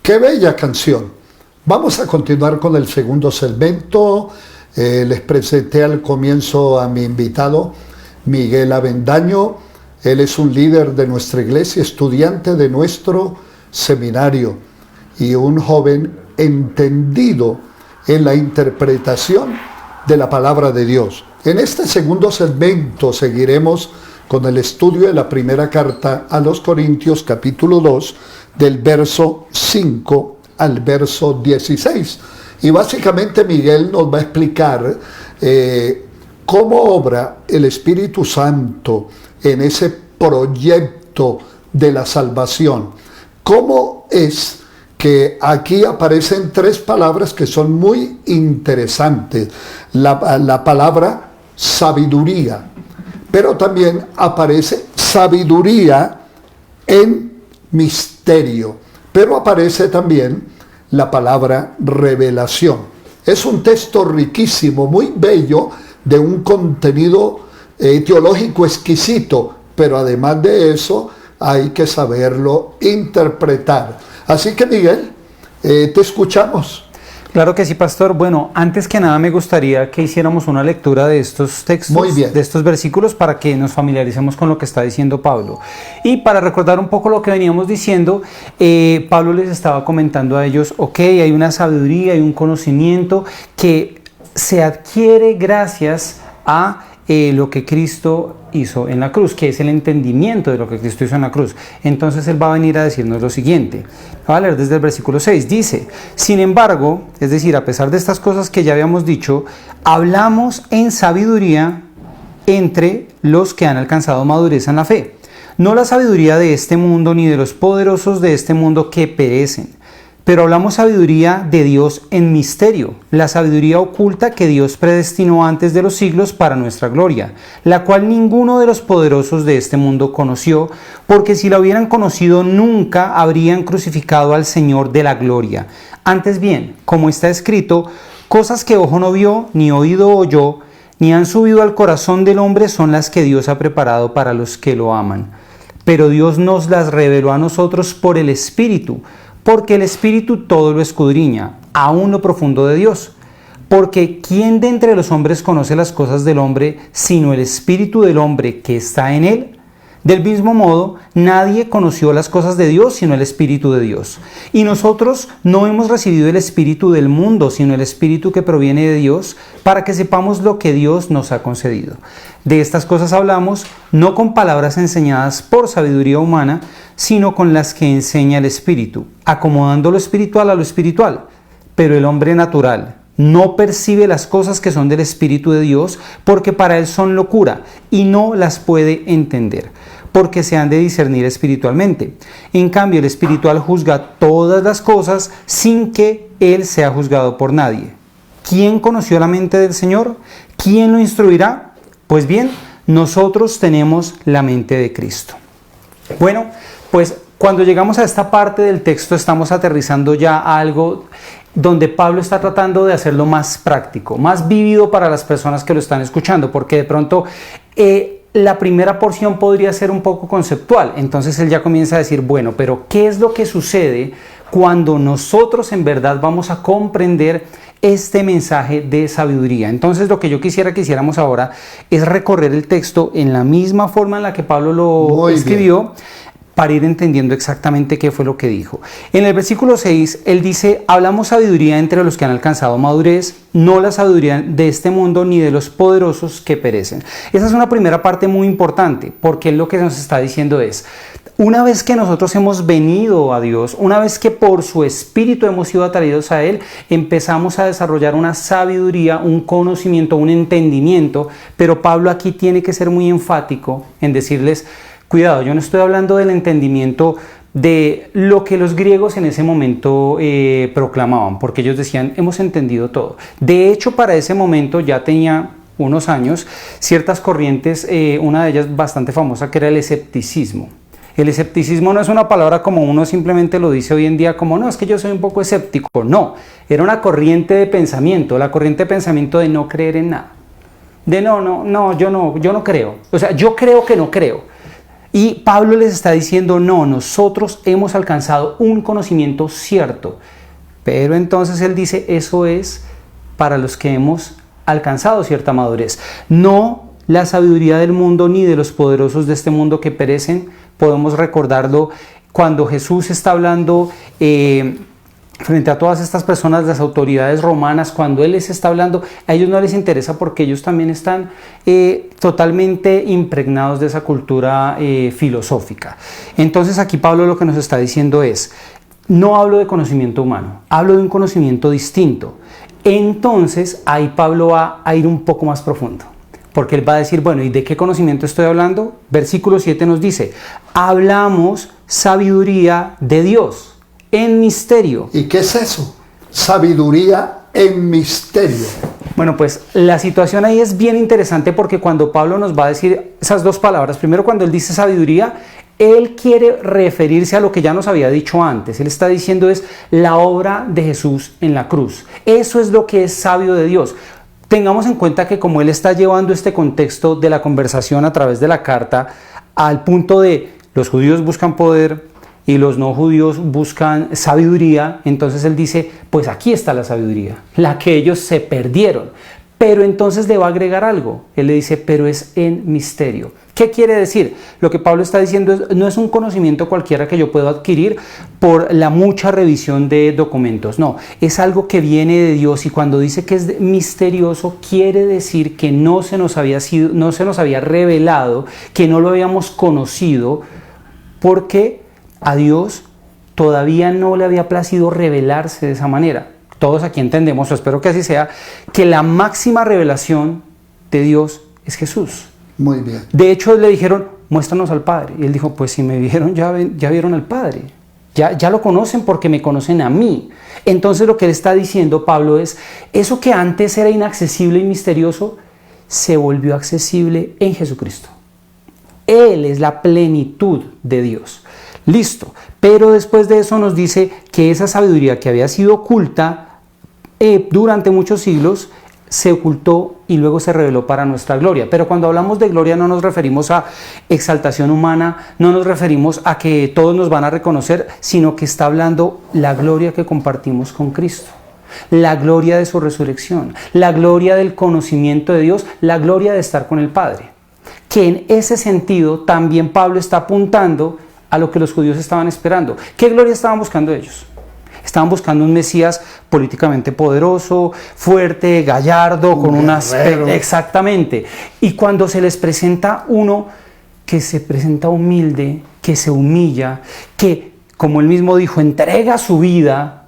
Qué bella canción. Vamos a continuar con el segundo segmento. Les presenté al comienzo a mi invitado, Miguel Avendaño. Él es un líder de nuestra iglesia, estudiante de nuestro seminario y un joven entendido en la interpretación de la palabra de Dios. En este segundo segmento seguiremos con el estudio de la primera carta a los Corintios, capítulo 2, del verso 5 al verso 16. Y básicamente Miguel nos va a explicar cómo obra el Espíritu Santo en ese proyecto de la salvación. Cómo es que aquí aparecen tres palabras que son muy interesantes. La palabra sabiduría, pero también aparece sabiduría en misterio, pero aparece también la palabra revelación. Es un texto riquísimo, muy bello, de un contenido teológico exquisito, pero además de eso hay que saberlo interpretar. Así que Miguel, te escuchamos. Claro que sí, pastor. Bueno, antes que nada me gustaría que hiciéramos una lectura de estos textos, Muy bien, de estos versículos, para que nos familiaricemos con lo que está diciendo Pablo. Y para recordar un poco lo que veníamos diciendo, Pablo les estaba comentando a ellos, ok, hay una sabiduría, hay un conocimiento que se adquiere gracias a lo que Cristo hizo en la cruz, que es el entendimiento de lo que Cristo hizo en la cruz. Entonces él va a venir a decirnos lo siguiente. Va a leer desde el versículo 6. Dice: sin embargo, es decir, a pesar de estas cosas que ya habíamos dicho, hablamos en sabiduría entre los que han alcanzado madurez en la fe. No la sabiduría de este mundo ni de los poderosos de este mundo que perecen, pero hablamos sabiduría de Dios en misterio, la sabiduría oculta que Dios predestinó antes de los siglos para nuestra gloria, la cual ninguno de los poderosos de este mundo conoció, porque si la hubieran conocido nunca habrían crucificado al Señor de la gloria. Antes bien, como está escrito, cosas que ojo no vio, ni oído oyó, ni han subido al corazón del hombre son las que Dios ha preparado para los que lo aman. Pero Dios nos las reveló a nosotros por el Espíritu, porque el Espíritu todo lo escudriña, aún lo profundo de Dios. Porque ¿quién de entre los hombres conoce las cosas del hombre, sino el Espíritu del hombre que está en él? Del mismo modo, nadie conoció las cosas de Dios, sino el Espíritu de Dios. Y nosotros no hemos recibido el Espíritu del mundo, sino el Espíritu que proviene de Dios, para que sepamos lo que Dios nos ha concedido. De estas cosas hablamos, no con palabras enseñadas por sabiduría humana, sino con las que enseña el Espíritu, acomodando lo espiritual a lo espiritual. Pero el hombre natural no percibe las cosas que son del Espíritu de Dios, porque para él son locura, y no las puede entender, porque se han de discernir espiritualmente. En cambio, el espiritual juzga todas las cosas sin que él sea juzgado por nadie. ¿Quién conoció la mente del Señor? ¿Quién lo instruirá? Pues bien, nosotros tenemos la mente de Cristo. Bueno, pues cuando llegamos a esta parte del texto estamos aterrizando ya a algo donde Pablo está tratando de hacerlo más práctico, más vívido para las personas que lo están escuchando, porque de pronto la primera porción podría ser un poco conceptual. Entonces él ya comienza a decir, bueno, pero ¿qué es lo que sucede cuando nosotros en verdad vamos a comprender este mensaje de sabiduría? Entonces lo que yo quisiera que hiciéramos ahora es recorrer el texto en la misma forma en la que Pablo lo escribió, para ir entendiendo exactamente qué fue lo que dijo. En el versículo 6, él dice, hablamos sabiduría entre los que han alcanzado madurez, no la sabiduría de este mundo ni de los poderosos que perecen. Esa es una primera parte muy importante, porque lo que nos está diciendo es, una vez que nosotros hemos venido a Dios, una vez que por su Espíritu hemos sido atraídos a Él, empezamos a desarrollar una sabiduría, un conocimiento, un entendimiento, pero Pablo aquí tiene que ser muy enfático en decirles, cuidado, yo no estoy hablando del entendimiento de lo que los griegos en ese momento proclamaban, porque ellos decían, hemos entendido todo. De hecho, para ese momento ya tenía unos años ciertas corrientes, una de ellas bastante famosa, que era el escepticismo. El escepticismo no es una palabra como uno simplemente lo dice hoy en día, como no, es que yo soy un poco escéptico. No, era una corriente de pensamiento, la corriente de pensamiento de no creer en nada. De yo no creo. O sea, yo creo que no creo. Y Pablo les está diciendo, no, nosotros hemos alcanzado un conocimiento cierto. Pero entonces él dice, eso es para los que hemos alcanzado cierta madurez. No la sabiduría del mundo ni de los poderosos de este mundo que perecen. Podemos recordarlo cuando Jesús está hablando frente a todas estas personas, las autoridades romanas, cuando Él les está hablando, a ellos no les interesa porque ellos también están totalmente impregnados de esa cultura filosófica. Entonces aquí Pablo lo que nos está diciendo es, no hablo de conocimiento humano, hablo de un conocimiento distinto. Entonces ahí Pablo va a ir un poco más profundo, porque él va a decir, bueno, ¿y de qué conocimiento estoy hablando? Versículo 7 nos dice, hablamos sabiduría de Dios en misterio. ¿Y qué es eso? Sabiduría en misterio. Bueno, pues la situación ahí es bien interesante porque cuando Pablo nos va a decir esas dos palabras, primero cuando él dice sabiduría, él quiere referirse a lo que ya nos había dicho antes. Él está diciendo es la obra de Jesús en la cruz. Eso es lo que es sabio de Dios. Tengamos en cuenta que como él está llevando este contexto de la conversación a través de la carta al punto de los judíos buscan poder y los no judíos buscan sabiduría, entonces él dice, pues aquí está la sabiduría, la que ellos se perdieron. Pero entonces le va a agregar algo, él le dice, pero es en misterio. ¿Qué quiere decir? Lo que Pablo está diciendo no es un conocimiento cualquiera que yo puedo adquirir por la mucha revisión de documentos, no, es algo que viene de Dios y cuando dice que es misterioso quiere decir que no se nos había revelado, que no lo habíamos conocido porque a Dios todavía no le había placido revelarse de esa manera. Todos aquí entendemos, o espero que así sea, que la máxima revelación de Dios es Jesús. Muy bien. De hecho, le dijeron, muéstranos al Padre. Y él dijo, pues si me vieron, ya vieron al Padre. Ya lo conocen porque me conocen a mí. Entonces lo que él está diciendo, Pablo, es, eso que antes era inaccesible y misterioso, se volvió accesible en Jesucristo. Él es la plenitud de Dios. Listo, pero después de eso nos dice que esa sabiduría que había sido oculta durante muchos siglos se ocultó y luego se reveló para nuestra gloria. Pero cuando hablamos de gloria no nos referimos a exaltación humana, no nos referimos a que todos nos van a reconocer, sino que está hablando la gloria que compartimos con Cristo, la gloria de su resurrección, la gloria del conocimiento de Dios, la gloria de estar con el Padre. Que en ese sentido también Pablo está apuntando a lo que los judíos estaban esperando. ¿Qué gloria estaban buscando ellos? Estaban buscando un Mesías políticamente poderoso, fuerte, gallardo, con un aspecto... Exactamente. Y cuando se les presenta uno que se presenta humilde, que se humilla, que, como él mismo dijo, entrega su vida,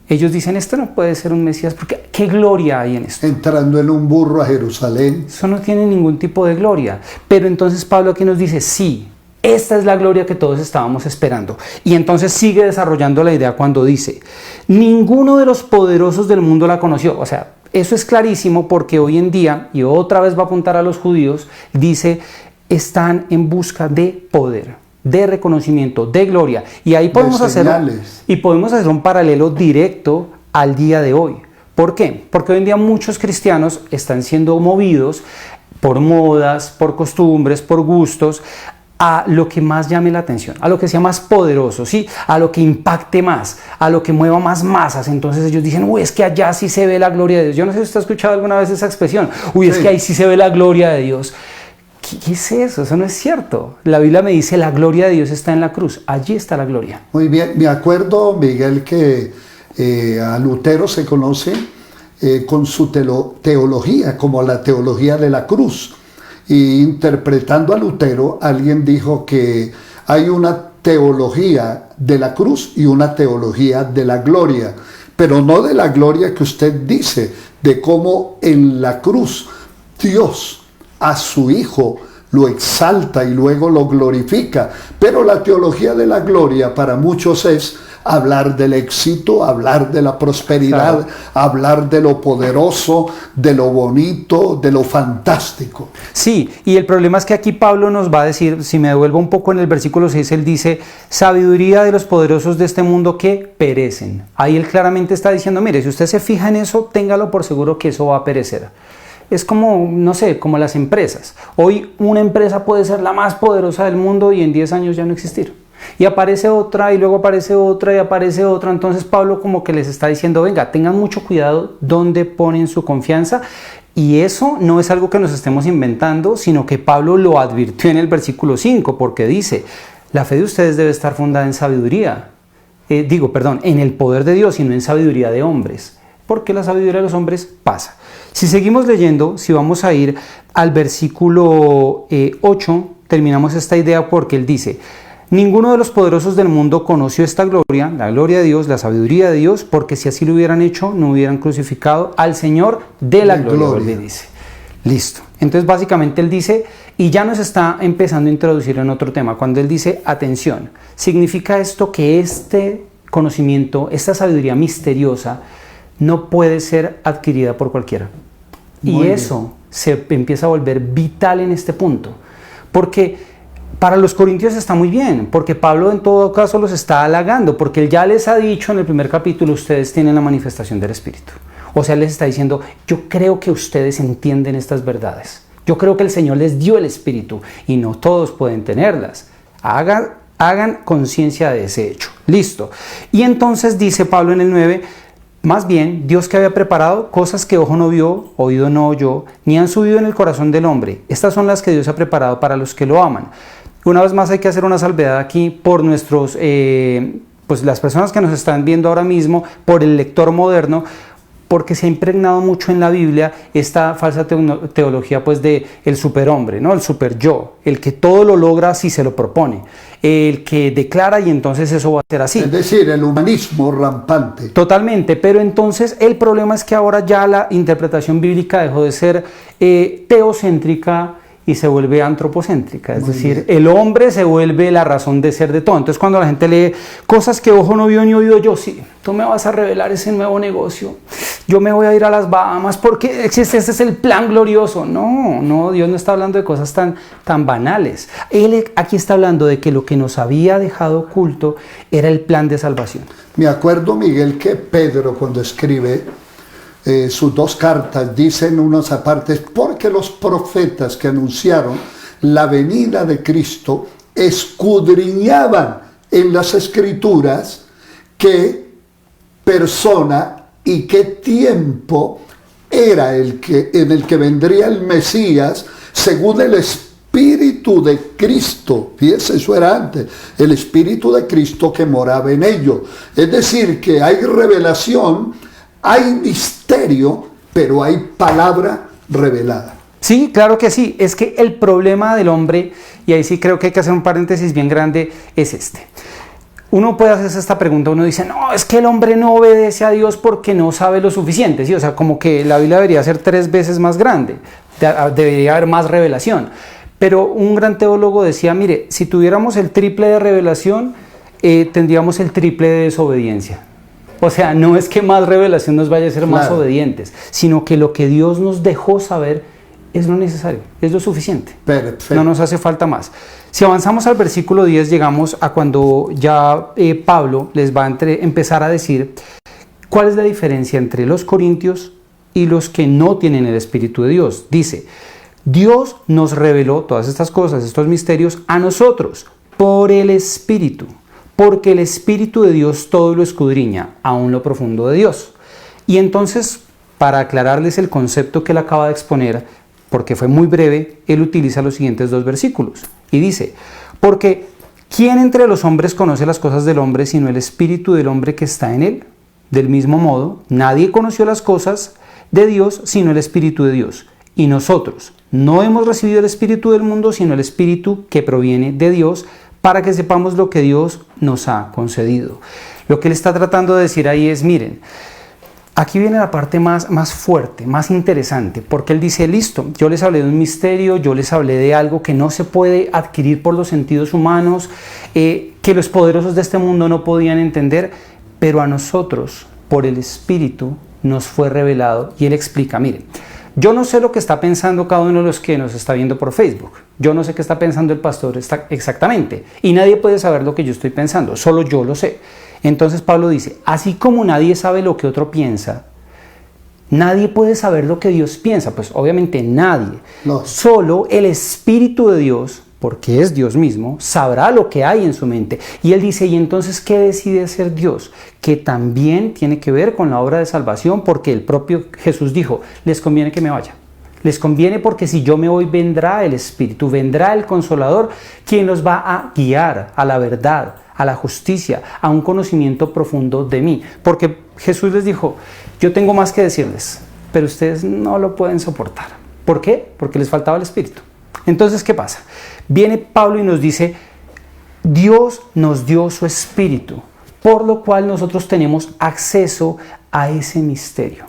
ellos dicen, esto no puede ser un Mesías, porque ¿qué gloria hay en esto? Entrando en un burro a Jerusalén. Eso no tiene ningún tipo de gloria. Pero entonces Pablo aquí nos dice, sí, esta es la gloria que todos estábamos esperando. Y entonces sigue desarrollando la idea cuando dice, ninguno de los poderosos del mundo la conoció. O sea, eso es clarísimo porque hoy en día, y otra vez va a apuntar a los judíos, dice, están en busca de poder, de reconocimiento, de gloria. Y ahí podemos hacer un paralelo directo al día de hoy. ¿Por qué? Porque hoy en día muchos cristianos están siendo movidos por modas, por costumbres, por gustos, a lo que más llame la atención, a lo que sea más poderoso, ¿sí? A lo que impacte más, a lo que mueva más masas. Entonces ellos dicen, uy, es que allá sí se ve la gloria de Dios. Yo no sé si usted ha escuchado alguna vez esa expresión, uy, es que ahí sí se ve la gloria de Dios. ¿Qué es eso? Eso no es cierto. La Biblia me dice, la gloria de Dios está en la cruz, allí está la gloria. Muy bien, me acuerdo, Miguel, que a Lutero se conoce con su teología, como la teología de la cruz. Y interpretando a Lutero, alguien dijo que hay una teología de la cruz y una teología de la gloria, pero no de la gloria que usted dice, de cómo en la cruz Dios a su Hijo lo exalta y luego lo glorifica. Pero la teología de la gloria para muchos es hablar del éxito, hablar de la prosperidad, claro, hablar de lo poderoso, de lo bonito, de lo fantástico. Sí, y el problema es que aquí Pablo nos va a decir, si me devuelvo un poco en el versículo 6, él dice, sabiduría de los poderosos de este mundo que perecen. Ahí él claramente está diciendo, mire, si usted se fija en eso, téngalo por seguro que eso va a perecer. es como, no sé, como las empresas. Hoy una empresa puede ser la más poderosa del mundo y en 10 años ya no existir. Y aparece otra, y luego aparece otra, y aparece otra. Entonces Pablo como que les está diciendo, venga, tengan mucho cuidado dónde ponen su confianza. Y eso no es algo que nos estemos inventando, sino que Pablo lo advirtió en el versículo 5, porque dice, la fe de ustedes debe estar fundada en sabiduría. En el poder de Dios y no en sabiduría de hombres. Porque la sabiduría de los hombres pasa. Si seguimos leyendo, si vamos a ir al versículo 8, terminamos esta idea porque él dice, ninguno de los poderosos del mundo conoció esta gloria, la gloria de Dios, la sabiduría de Dios, porque si así lo hubieran hecho, no hubieran crucificado al Señor de la gloria. Él dice. Listo. Entonces básicamente él dice, y ya nos está empezando a introducir en otro tema, cuando él dice, atención, significa esto que este conocimiento, esta sabiduría misteriosa, no puede ser adquirida por cualquiera. Y eso se empieza a volver vital en este punto. Porque para los corintios está muy bien, porque Pablo en todo caso los está halagando, porque él ya les ha dicho en el primer capítulo, ustedes tienen la manifestación del Espíritu. O sea, él les está diciendo, yo creo que ustedes entienden estas verdades. Yo creo que el Señor les dio el Espíritu y no todos pueden tenerlas. Hagan conciencia de ese hecho. Listo. Y entonces dice Pablo en el 9, más bien, Dios que había preparado cosas que ojo no vio, oído no oyó, ni han subido en el corazón del hombre. Estas son las que Dios ha preparado para los que lo aman. Una vez más hay que hacer una salvedad aquí por nuestros, las personas que nos están viendo ahora mismo, por el lector moderno, porque se ha impregnado mucho en la Biblia esta falsa teología pues de el superhombre, ¿no? El super yo, el que todo lo logra si se lo propone, el que declara y entonces eso va a ser así. Es decir, el humanismo rampante. Totalmente, pero entonces el problema es que ahora ya la interpretación bíblica dejó de ser teocéntrica y se vuelve antropocéntrica, es decir, el hombre se vuelve la razón de ser de todo. Entonces cuando la gente lee cosas que ojo no vio ni oído yo, sí, tú me vas a revelar ese nuevo negocio, yo me voy a ir a las Bahamas porque ese es el plan glorioso. No, Dios no está hablando de cosas tan banales. Él aquí está hablando de que lo que nos había dejado oculto era el plan de salvación. Me acuerdo, Miguel, que Pedro cuando escribe sus 2 cartas dicen unas apartes, porque los profetas que anunciaron la venida de Cristo escudriñaban en las Escrituras qué persona y qué tiempo era en el que vendría el Mesías según el Espíritu de Cristo. Fíjense, eso era antes, el Espíritu de Cristo que moraba en ellos. Es decir, que hay revelación, hay misterio, pero hay palabra revelada. Sí, claro que sí. Es que el problema del hombre, y ahí sí creo que hay que hacer un paréntesis bien grande, es este. Uno puede hacerse esta pregunta, uno dice, no, es que el hombre no obedece a Dios porque no sabe lo suficiente. ¿Sí? O sea, como que la Biblia debería ser 3 veces más grande, debería haber más revelación. Pero un gran teólogo decía, mire, si tuviéramos el triple de revelación, tendríamos el triple de desobediencia. O sea, no es que más revelación nos vaya a ser más obedientes, sino que lo que Dios nos dejó saber es lo necesario, es lo suficiente. Perfecto. No nos hace falta más. Si avanzamos al versículo 10, llegamos a cuando ya Pablo les va a empezar a decir cuál es la diferencia entre los corintios y los que no tienen el Espíritu de Dios. Dice, Dios nos reveló todas estas cosas, estos misterios, a nosotros por el Espíritu. Porque el Espíritu de Dios todo lo escudriña, aún lo profundo de Dios. Y entonces, para aclararles el concepto que él acaba de exponer, porque fue muy breve, él utiliza los siguientes 2 versículos. Y dice, porque ¿quién entre los hombres conoce las cosas del hombre sino el Espíritu del hombre que está en él? Del mismo modo, nadie conoció las cosas de Dios sino el Espíritu de Dios. Y nosotros no hemos recibido el Espíritu del mundo sino el Espíritu que proviene de Dios, para que sepamos lo que Dios nos ha concedido. Lo que él está tratando de decir ahí es, miren, aquí viene la parte más fuerte, más interesante, porque él dice, listo, yo les hablé de un misterio, yo les hablé de algo que no se puede adquirir por los sentidos humanos, que los poderosos de este mundo no podían entender, pero a nosotros, por el Espíritu, nos fue revelado. Y él explica, miren, yo no sé lo que está pensando cada uno de los que nos está viendo por Facebook. Yo no sé qué está pensando el pastor exactamente. Y nadie puede saber lo que yo estoy pensando. Solo yo lo sé. Entonces Pablo dice, así como nadie sabe lo que otro piensa, Nadie puede saber lo que Dios piensa, pues obviamente nadie. No. Solo el Espíritu de Dios, porque es Dios mismo, sabrá lo que hay en su mente. Y él dice, ¿y entonces qué decide hacer Dios? Que también tiene que ver con la obra de salvación, porque el propio Jesús dijo, les conviene que me vaya. Les conviene porque si yo me voy vendrá el Espíritu, vendrá el Consolador, quien los va a guiar a la verdad, a la justicia, a un conocimiento profundo de mí. Porque Jesús les dijo, yo tengo más que decirles, pero ustedes no lo pueden soportar. ¿Por qué? Porque les faltaba el Espíritu. Entonces, ¿qué pasa? Viene Pablo y nos dice, Dios nos dio su Espíritu, por lo cual nosotros tenemos acceso a ese misterio.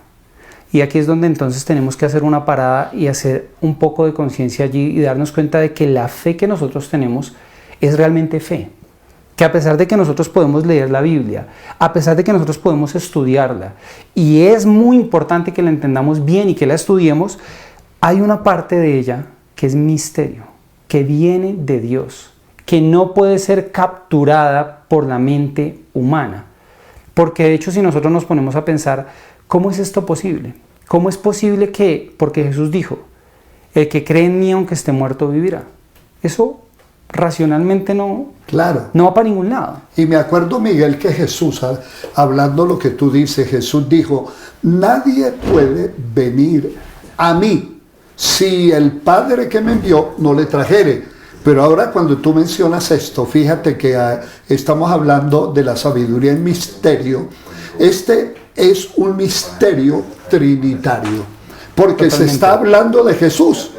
Y aquí es donde entonces tenemos que hacer una parada y hacer un poco de conciencia allí y darnos cuenta de que la fe que nosotros tenemos es realmente fe. Que a pesar de que nosotros podemos leer la Biblia, a pesar de que nosotros podemos estudiarla, y es muy importante que la entendamos bien y que la estudiemos, hay una parte de ella que es misterio, que viene de Dios, que no puede ser capturada por la mente humana. Porque de hecho, si nosotros nos ponemos a pensar, ¿cómo es esto posible? ¿Cómo es posible que, porque Jesús dijo, el que cree en mí aunque esté muerto vivirá? Eso racionalmente no va para ningún lado. Y me acuerdo, Miguel, que Jesús, hablando lo que tú dices, Jesús dijo, nadie puede venir a mí si el Padre que me envió no le trajere. Pero ahora cuando tú mencionas esto, fíjate que estamos hablando de la sabiduría en misterio. Este es un misterio trinitario, porque Totalmente. se está hablando de Jesús,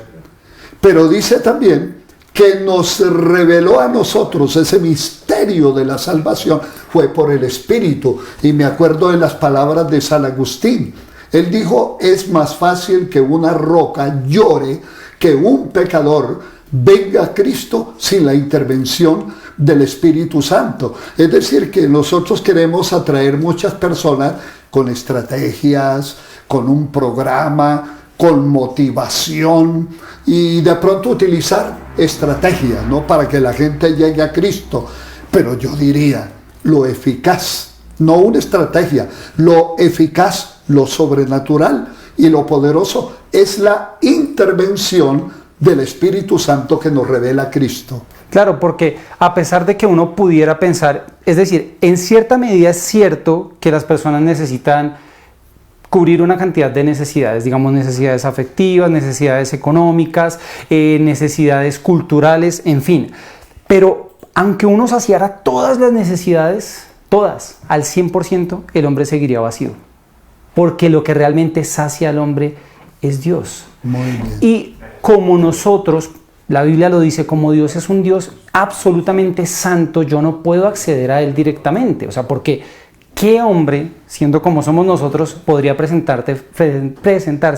pero dice también que nos reveló a nosotros ese misterio de la salvación fue por el Espíritu. Y me acuerdo de las palabras de San Agustín. Él dijo, es más fácil que una roca llore que un pecador venga a Cristo sin la intervención del Espíritu Santo. Es decir, que nosotros queremos atraer muchas personas con estrategias, con un programa, con motivación y de pronto utilizar estrategias, ¿no? Para que la gente llegue a Cristo. Pero yo diría, lo eficaz, no una estrategia, lo eficaz, lo sobrenatural y lo poderoso es la intervención del Espíritu Santo que nos revela a Cristo. Claro, porque a pesar de que uno pudiera pensar, es decir, en cierta medida es cierto que las personas necesitan cubrir una cantidad de necesidades, digamos necesidades afectivas, necesidades económicas, necesidades culturales, en fin. Pero aunque uno saciara todas las necesidades, todas, al 100%, el hombre seguiría vacío. Porque lo que realmente sacia al hombre es Dios. Muy bien. Y como nosotros, la Biblia lo dice, como Dios es un Dios absolutamente santo, yo no puedo acceder a Él directamente. O sea, porque ¿qué hombre, siendo como somos nosotros, podría presentarse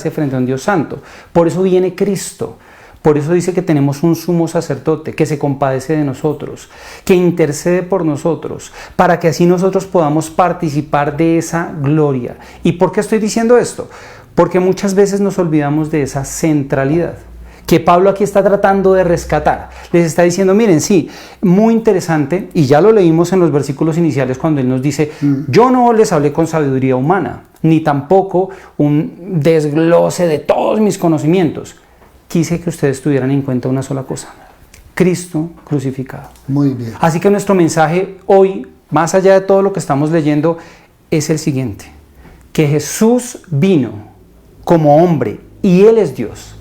frente a un Dios santo? Por eso viene Cristo. Por eso dice que tenemos un sumo sacerdote que se compadece de nosotros, que intercede por nosotros, para que así nosotros podamos participar de esa gloria. ¿Y por qué estoy diciendo esto? Porque muchas veces nos olvidamos de esa centralidad que Pablo aquí está tratando de rescatar. Les está diciendo, miren, sí, muy interesante, y ya lo leímos en los versículos iniciales cuando él nos dice, yo no les hablé con sabiduría humana, ni tampoco un desglose de todos mis conocimientos. Quise que ustedes tuvieran en cuenta una sola cosa, Cristo crucificado. Muy bien. Así que nuestro mensaje hoy, más allá de todo lo que estamos leyendo, es el siguiente, que Jesús vino como hombre y Él es Dios,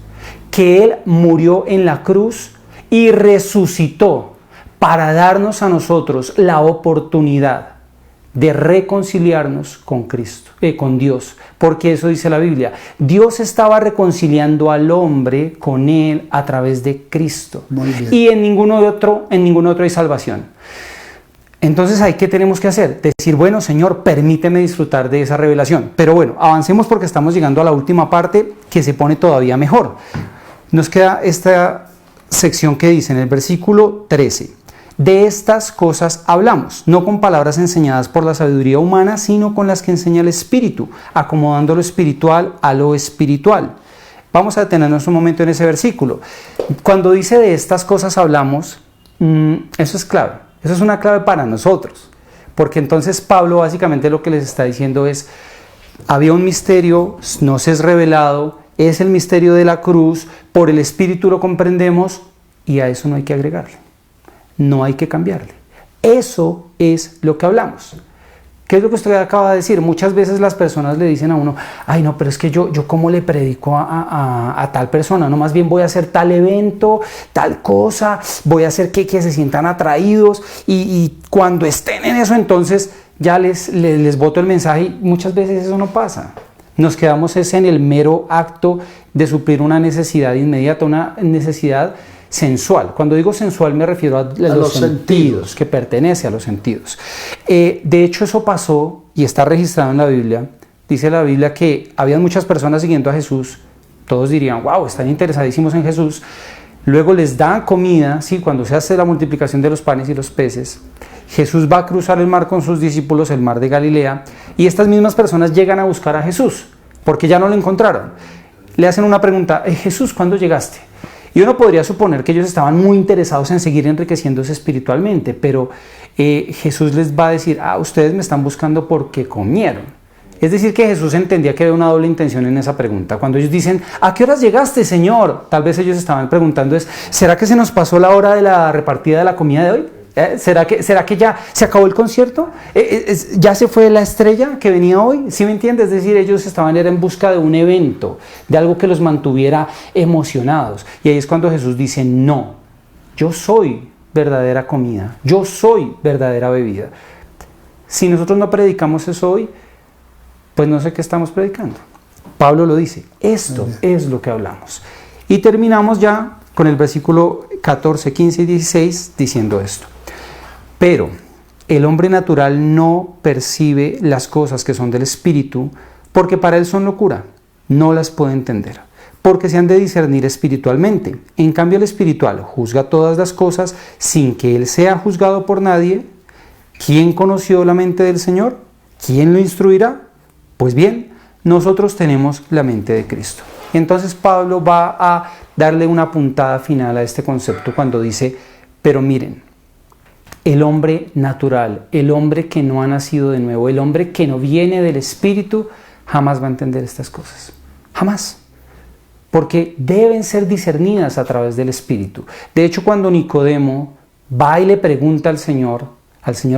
que Él murió en la cruz y resucitó para darnos a nosotros la oportunidad de reconciliarnos con Cristo, con Dios, porque eso dice la Biblia. Dios estaba reconciliando al hombre con Él a través de Cristo. Muy bien. Y en ningún otro hay salvación. Entonces, ¿ahí qué tenemos que hacer? Decir, bueno, Señor, permíteme disfrutar de esa revelación. Pero bueno, avancemos porque estamos llegando a la última parte que se pone todavía mejor. Nos queda esta sección que dice en el versículo 13. De estas cosas hablamos, no con palabras enseñadas por la sabiduría humana, sino con las que enseña el Espíritu, acomodando lo espiritual a lo espiritual. Vamos a detenernos un momento en ese versículo. Cuando dice de estas cosas hablamos, eso es clave. Eso es una clave para nosotros. Porque entonces Pablo básicamente lo que les está diciendo es, Había un misterio, nos es revelado, es el misterio de la cruz, por el Espíritu lo comprendemos y a eso no hay que agregarle, no hay que cambiarle. Eso es lo que hablamos. ¿Qué es lo que usted acaba de decir? Muchas veces las personas le dicen a uno, ay no, pero es que yo cómo le predico a tal persona, no, más bien voy a hacer tal evento, tal cosa, voy a hacer que se sientan atraídos y cuando estén en eso entonces ya les boto el mensaje y muchas veces eso no pasa. Nos quedamos en el mero acto de suplir una necesidad inmediata, una necesidad sensual. Cuando digo sensual me refiero a los sentidos, que pertenece a los sentidos. De hecho eso pasó y está registrado en la Biblia. Dice la Biblia que había muchas personas siguiendo a Jesús. Todos dirían, wow, están interesadísimos en Jesús. Luego les dan comida, ¿sí? Cuando se hace la multiplicación de los panes y los peces. Jesús va a cruzar el mar con sus discípulos, el mar de Galilea, y estas mismas personas llegan a buscar a Jesús, porque ya no lo encontraron. Le hacen una pregunta, Jesús, ¿cuándo llegaste? Y uno podría suponer que ellos estaban muy interesados en seguir enriqueciéndose espiritualmente, pero Jesús les va a decir, ustedes me están buscando porque comieron. Es decir, que Jesús entendía que había una doble intención en esa pregunta. Cuando ellos dicen, ¿a qué horas llegaste, Señor? Tal vez ellos estaban preguntando, ¿será que se nos pasó la hora de la repartida de la comida de hoy? ¿Será que ya se acabó el concierto? ¿Ya se fue la estrella que venía hoy? ¿Sí me entiendes? Es decir, ellos estaban en busca de un evento, de algo que los mantuviera emocionados. Y ahí es cuando Jesús dice, no, yo soy verdadera comida, yo soy verdadera bebida. Si nosotros no predicamos eso hoy, pues no sé qué estamos predicando. Pablo lo dice, esto es lo que hablamos. Y terminamos ya con el versículo 14, 15 y 16 diciendo esto. Pero el hombre natural no percibe las cosas que son del Espíritu, porque para él son locura, no las puede entender, porque se han de discernir espiritualmente. En cambio el espiritual juzga todas las cosas sin que él sea juzgado por nadie. ¿Quién conoció la mente del Señor? ¿Quién lo instruirá? Pues bien, nosotros tenemos la mente de Cristo. Y entonces Pablo va a darle una puntada final a este concepto cuando dice, pero miren, el hombre natural, el hombre que no ha nacido de nuevo, el hombre que no viene del Espíritu, jamás va a entender estas cosas. Jamás. Porque deben ser discernidas a través del Espíritu. De hecho, cuando Nicodemo va y le pregunta al Señor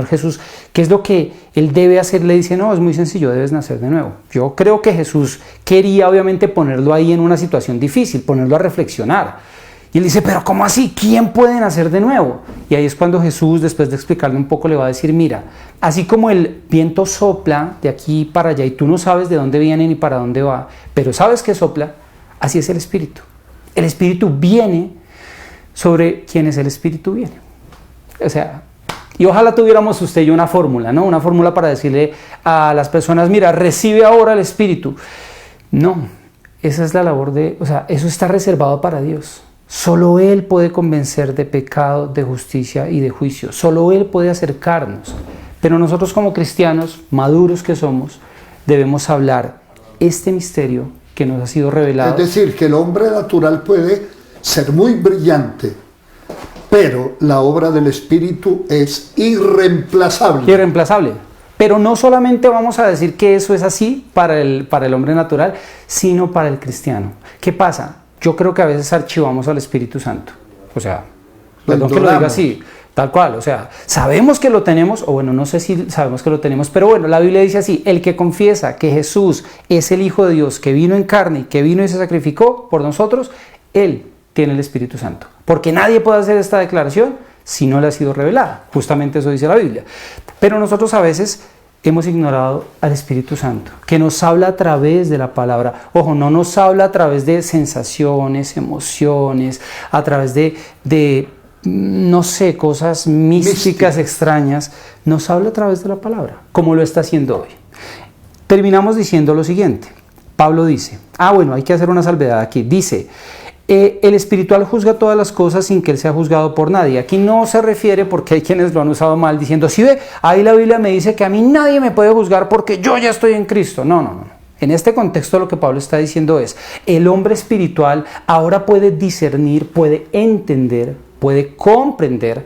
Jesús, ¿qué es lo que él debe hacer? Le dice, no, es muy sencillo, debes nacer de nuevo. Yo creo que Jesús quería obviamente ponerlo ahí en una situación difícil, ponerlo a reflexionar. Y él dice, pero ¿cómo así? ¿Quién puede nacer de nuevo? Y ahí es cuando Jesús, después de explicarle un poco, le va a decir, mira, así como el viento sopla de aquí para allá y tú no sabes de dónde viene ni para dónde va, pero sabes que sopla, así es el Espíritu. El Espíritu viene sobre quienes el Espíritu viene. O sea, y ojalá tuviéramos usted y yo una fórmula, ¿no? Una fórmula para decirle a las personas, mira, recibe ahora el Espíritu. No, esa es la labor eso está reservado para Dios. Solo Él puede convencer de pecado, de justicia y de juicio. Solo Él puede acercarnos. Pero nosotros como cristianos, maduros que somos, debemos hablar este misterio que nos ha sido revelado. Es decir, que el hombre natural puede ser muy brillante, pero la obra del Espíritu es irreemplazable. Irreemplazable. Pero no solamente vamos a decir que eso es así para el hombre natural, sino para el cristiano. ¿Qué pasa? Yo creo que a veces archivamos al Espíritu Santo. O sea, perdón que lo diga así, tal cual. O sea, sabemos que lo tenemos, o bueno, no sé si sabemos que lo tenemos, pero bueno, la Biblia dice así, el que confiesa que Jesús es el Hijo de Dios, que vino en carne, que vino y se sacrificó por nosotros, él tiene el Espíritu Santo. Porque nadie puede hacer esta declaración si no le ha sido revelada. Justamente eso dice la Biblia. Pero nosotros a veces hemos ignorado al Espíritu Santo, que nos habla a través de la palabra. Ojo, no nos habla a través de sensaciones, emociones, a través de no sé, cosas místicas, extrañas. Nos habla a través de la palabra, como lo está haciendo hoy. Terminamos diciendo lo siguiente. Pablo dice, bueno, hay que hacer una salvedad aquí. Dice, el espiritual juzga todas las cosas sin que él sea juzgado por nadie. Aquí no se refiere, porque hay quienes lo han usado mal, diciendo, sí ve, ahí la Biblia me dice que a mí nadie me puede juzgar porque yo ya estoy en Cristo. No. En este contexto lo que Pablo está diciendo es, el hombre espiritual ahora puede discernir, puede entender, puede comprender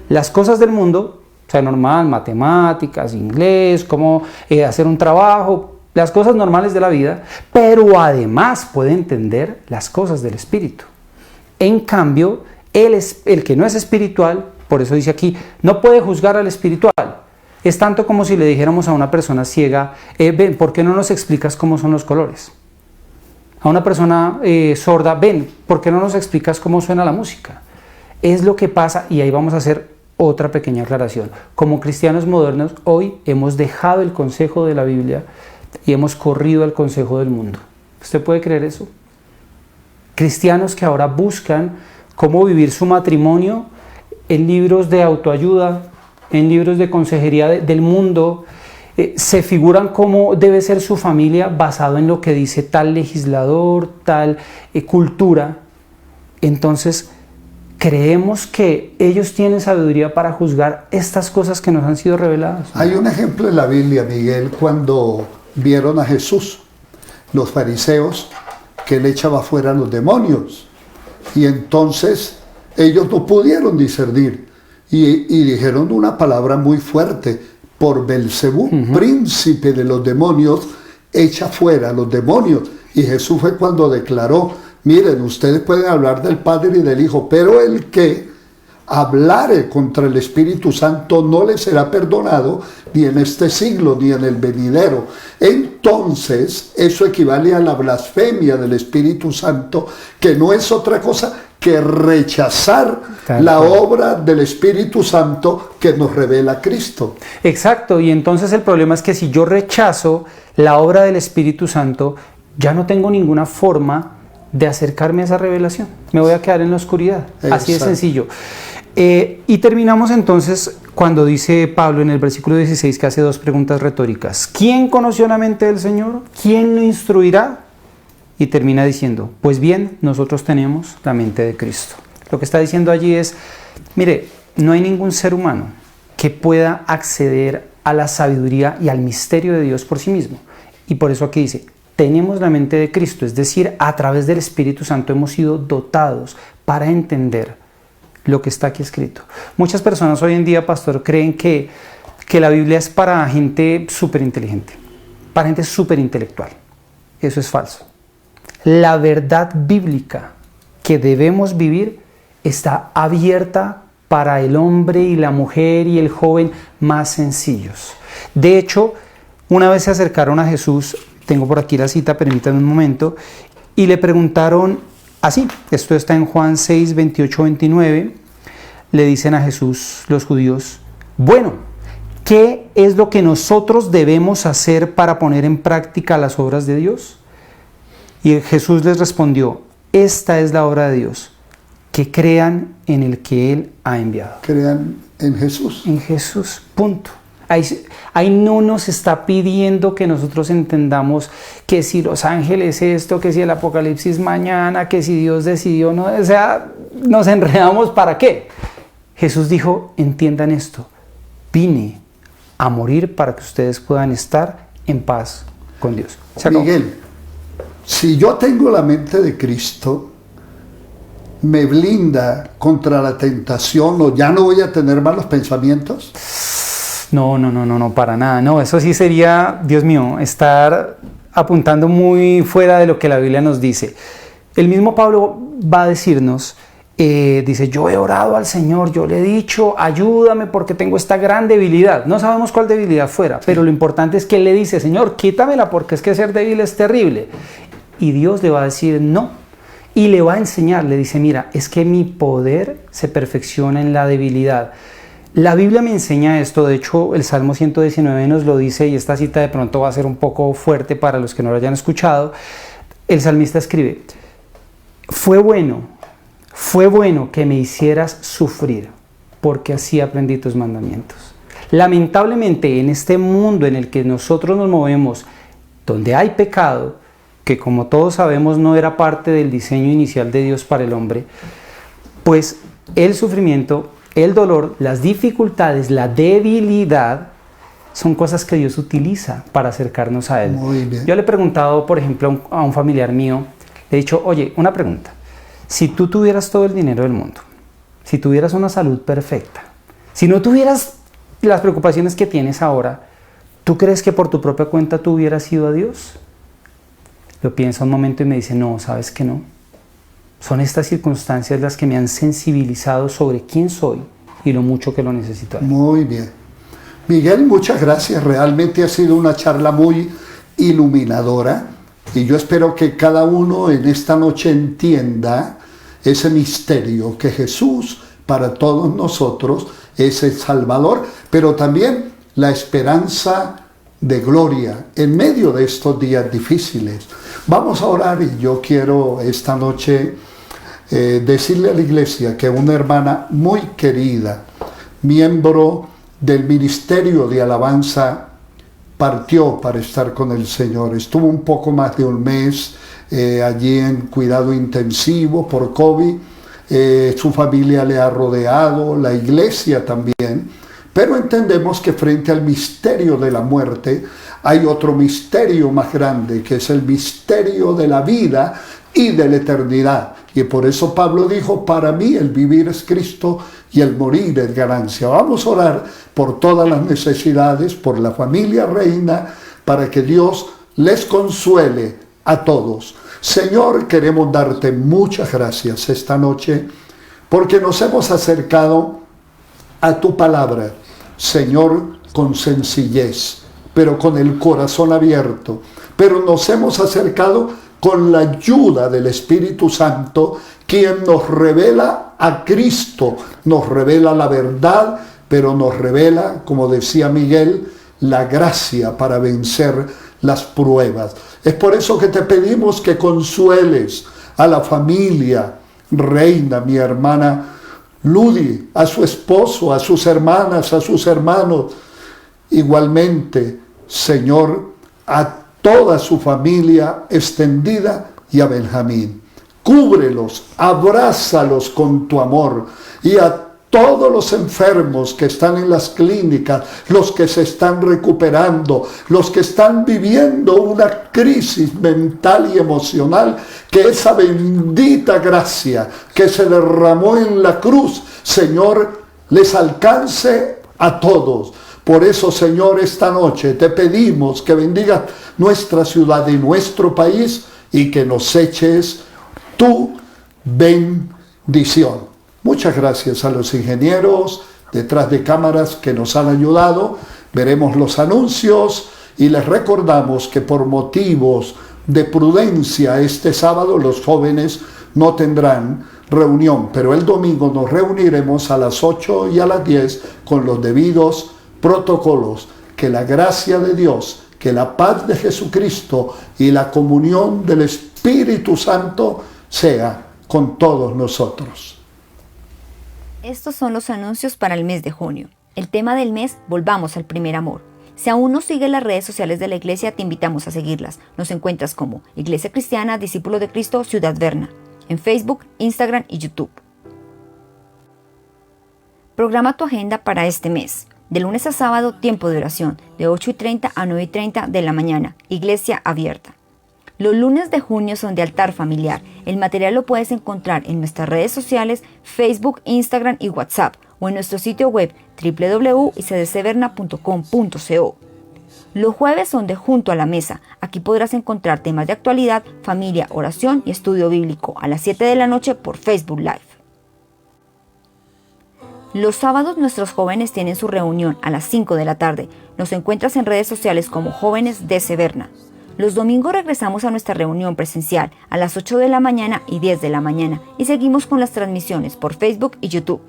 las cosas del mundo, o sea, normal, matemáticas, inglés, cómo hacer un trabajo, las cosas normales de la vida, pero además puede entender las cosas del espíritu. En cambio, el que no es espiritual, por eso dice aquí, no puede juzgar al espiritual. Es tanto como si le dijéramos a una persona ciega, ven, ¿por qué no nos explicas cómo son los colores? A una persona sorda, ven, ¿por qué no nos explicas cómo suena la música? Es lo que pasa, y ahí vamos a hacer otra pequeña aclaración. Como cristianos modernos, hoy hemos dejado el consejo de la Biblia y hemos corrido al consejo del mundo. ¿Usted puede creer eso? Cristianos que ahora buscan cómo vivir su matrimonio en libros de autoayuda, en libros de consejería del mundo, se figuran cómo debe ser su familia basado en lo que dice tal legislador, tal cultura. Entonces, creemos que ellos tienen sabiduría para juzgar estas cosas que nos han sido reveladas. Hay un ejemplo en la Biblia, Miguel, cuando vieron a Jesús, los fariseos, que él echaba fuera a los demonios. Y entonces ellos no pudieron discernir y dijeron una palabra muy fuerte: por Belcebú, príncipe de los demonios, echa fuera a los demonios. Y Jesús fue cuando declaró: miren, ustedes pueden hablar del Padre y del Hijo, pero el que hablare contra el Espíritu Santo no le será perdonado ni en este siglo ni en el venidero. Entonces, eso equivale a la blasfemia del Espíritu Santo, que no es otra cosa que rechazar la obra del Espíritu Santo que nos revela Cristo. Exacto, y entonces el problema es que si yo rechazo la obra del Espíritu Santo, ya no tengo ninguna forma de acercarme a esa revelación. Me voy a quedar en la oscuridad. Exacto. Así de sencillo. Y terminamos entonces cuando dice Pablo en el versículo 16, que hace dos preguntas retóricas. ¿Quién conoció la mente del Señor? ¿Quién lo instruirá? Y termina diciendo, pues bien, nosotros tenemos la mente de Cristo. Lo que está diciendo allí es, mire, no hay ningún ser humano que pueda acceder a la sabiduría y al misterio de Dios por sí mismo. Y por eso aquí dice, tenemos la mente de Cristo, es decir, a través del Espíritu Santo hemos sido dotados para entender lo que está aquí escrito. Muchas personas hoy en día, pastor, creen que la Biblia es para gente súper inteligente, para gente súper intelectual. Eso es falso. La verdad bíblica que debemos vivir está abierta para el hombre y la mujer y el joven más sencillos. De hecho, una vez se acercaron a Jesús, tengo por aquí la cita, permítanme un momento, y le preguntaron así, esto está en Juan 6, 28, 29, le dicen a Jesús los judíos, bueno, ¿qué es lo que nosotros debemos hacer para poner en práctica las obras de Dios? Y Jesús les respondió, esta es la obra de Dios, que crean en el que Él ha enviado. Crean en Jesús. En Jesús, punto. Ahí no nos está pidiendo que nosotros entendamos que si los ángeles esto, que si el Apocalipsis mañana, que si Dios decidió, no, o sea, nos enredamos ¿para qué? Jesús dijo, entiendan esto, vine a morir para que ustedes puedan estar en paz con Dios. Miguel, si yo tengo la mente de Cristo, me blinda contra la tentación, o ya no voy a tener malos pensamientos. No, para nada. No, eso sí sería, Dios mío, estar apuntando muy fuera de lo que la Biblia nos dice. El mismo Pablo va a decirnos, dice, yo he orado al Señor, yo le he dicho, ayúdame porque tengo esta gran debilidad. No sabemos cuál debilidad fuera, pero lo importante es que él le dice, Señor, quítamela porque es que ser débil es terrible. Y Dios le va a decir no. Y le va a enseñar, le dice, mira, es que mi poder se perfecciona en la debilidad. La Biblia me enseña esto, de hecho el Salmo 119 nos lo dice, y esta cita de pronto va a ser un poco fuerte para los que no lo hayan escuchado. El salmista escribe, fue bueno que me hicieras sufrir, porque así aprendí tus mandamientos. Lamentablemente en este mundo en el que nosotros nos movemos, donde hay pecado, que como todos sabemos no era parte del diseño inicial de Dios para el hombre, pues el sufrimiento, el dolor, las dificultades, la debilidad son cosas que Dios utiliza para acercarnos a Él. Muy bien. Yo le he preguntado, por ejemplo, a un familiar mío, le he dicho, oye, una pregunta, si tú tuvieras todo el dinero del mundo, si tuvieras una salud perfecta, si no tuvieras las preocupaciones que tienes ahora, ¿Tú crees que por tu propia cuenta tú hubieras ido a Dios? Lo pienso un momento y me dice, no, ¿sabes que no? Son estas circunstancias las que me han sensibilizado sobre quién soy y lo mucho que lo necesito a Él. Muy bien. Miguel, muchas gracias. Realmente ha sido una charla muy iluminadora y yo espero que cada uno en esta noche entienda ese misterio que Jesús para todos nosotros es el Salvador, pero también la esperanza de gloria en medio de estos días difíciles. Vamos a orar y yo quiero esta noche decirle a la iglesia que una hermana muy querida, miembro del ministerio de alabanza, partió para estar con el Señor. Estuvo un poco más de un mes allí en cuidado intensivo por COVID. Su familia le ha rodeado, la iglesia también, pero entendemos que frente al misterio de la muerte hay otro misterio más grande, que es el misterio de la vida y de la eternidad. Y por eso Pablo dijo, para mí el vivir es Cristo y el morir es ganancia. Vamos a orar por todas las necesidades, por la familia Reina, para que Dios les consuele a todos. Señor, queremos darte muchas gracias esta noche, porque nos hemos acercado a tu palabra, Señor, con sencillez, pero con el corazón abierto. Pero nos hemos acercado con la ayuda del Espíritu Santo, quien nos revela a Cristo, nos revela la verdad, pero nos revela, como decía Miguel, la gracia para vencer las pruebas. Es por eso que te pedimos que consueles a la familia Reina, mi hermana Ludi, a su esposo, a sus hermanas, a sus hermanos. Igualmente, Señor, a toda su familia extendida y a Benjamín. Cúbrelos, abrázalos con tu amor y a todos los enfermos que están en las clínicas, los que se están recuperando, los que están viviendo una crisis mental y emocional, que esa bendita gracia que se derramó en la cruz, Señor, les alcance a todos. Por eso, Señor, esta noche te pedimos que bendigas nuestra ciudad y nuestro país y que nos eches tu bendición. Muchas gracias a los ingenieros detrás de cámaras que nos han ayudado. Veremos los anuncios y les recordamos que por motivos de prudencia este sábado los jóvenes no tendrán reunión, pero el domingo nos reuniremos a las 8 y a las 10 con los debidos protocolos. Que la gracia de Dios, que la paz de Jesucristo y la comunión del Espíritu Santo sea con todos nosotros. Estos son los anuncios para el mes de junio. El tema del mes, volvamos al primer amor. Si aún no sigues las redes sociales de la iglesia, te invitamos a seguirlas. Nos encuentras como Iglesia Cristiana, Discípulo de Cristo, Ciudad Berna, en Facebook, Instagram y YouTube. Programa tu agenda para este mes. De lunes a sábado, tiempo de oración, de 8:30 a 9:30 de la mañana, iglesia abierta. Los lunes de junio son de altar familiar. El material lo puedes encontrar en nuestras redes sociales, Facebook, Instagram y WhatsApp, o en nuestro sitio web www.icdcberna.com.co. Los jueves son de Junto a la Mesa. Aquí podrás encontrar temas de actualidad, familia, oración y estudio bíblico a las 7 de la noche por Facebook Live. Los sábados nuestros jóvenes tienen su reunión a las 5 de la tarde. Nos encuentras en redes sociales como Jóvenes de Severna. Los domingos regresamos a nuestra reunión presencial a las 8 de la mañana y 10 de la mañana y seguimos con las transmisiones por Facebook y YouTube.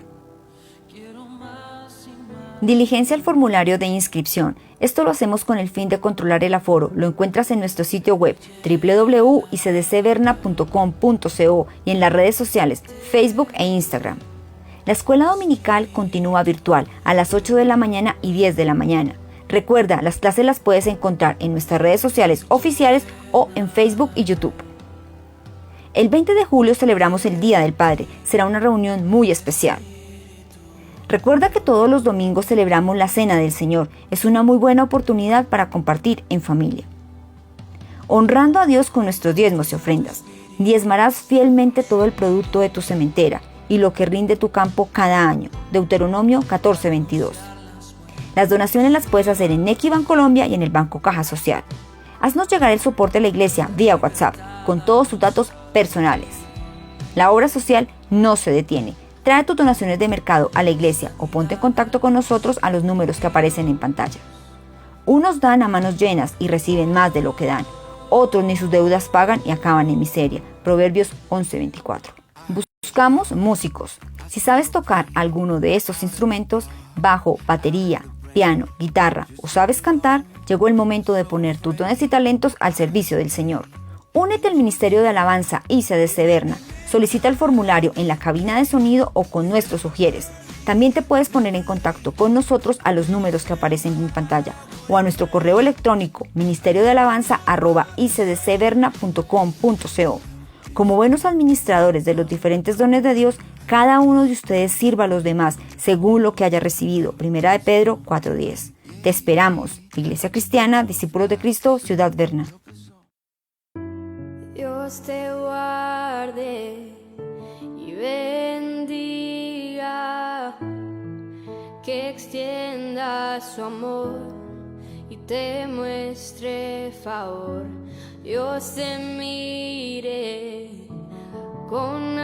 Diligencia el formulario de inscripción. Esto lo hacemos con el fin de controlar el aforo. Lo encuentras en nuestro sitio web www.icdcberna.com.co y en las redes sociales Facebook e Instagram. La escuela dominical continúa virtual a las 8 de la mañana y 10 de la mañana. Recuerda, las clases las puedes encontrar en nuestras redes sociales oficiales o en Facebook y YouTube. El 20 de julio celebramos el Día del Padre. Será una reunión muy especial. Recuerda que todos los domingos celebramos la Cena del Señor. Es una muy buena oportunidad para compartir en familia. Honrando a Dios con nuestros diezmos y ofrendas. Diezmarás fielmente todo el producto de tu sementera y lo que rinde tu campo cada año. Deuteronomio 14:22. Las donaciones las puedes hacer en Nequi Bancolombia y en el Banco Caja Social. Haznos llegar el soporte a la iglesia vía WhatsApp con todos tus datos personales. La obra social no se detiene. Trae tus donaciones de mercado a la iglesia o ponte en contacto con nosotros a los números que aparecen en pantalla. Unos dan a manos llenas y reciben más de lo que dan. Otros ni sus deudas pagan y acaban en miseria. Proverbios 11:24. Buscamos músicos. Si sabes tocar alguno de estos instrumentos, bajo, batería, piano, guitarra o sabes cantar, llegó el momento de poner tus dones y talentos al servicio del Señor. Únete al Ministerio de Alabanza ICDC Berna. Solicita el formulario en la cabina de sonido o con nuestros ujieres. También te puedes poner en contacto con nosotros a los números que aparecen en pantalla o a nuestro correo electrónico ministeriodealabanza@icdcberna.com.co. Como buenos administradores de los diferentes dones de Dios, cada uno de ustedes sirva a los demás según lo que haya recibido. 1 de Pedro 4:10. Te esperamos, Iglesia Cristiana, Discípulos de Cristo, Ciudad Berna. Dios te guarde y bendiga, que extienda su amor y te muestre favor. Dios te mire con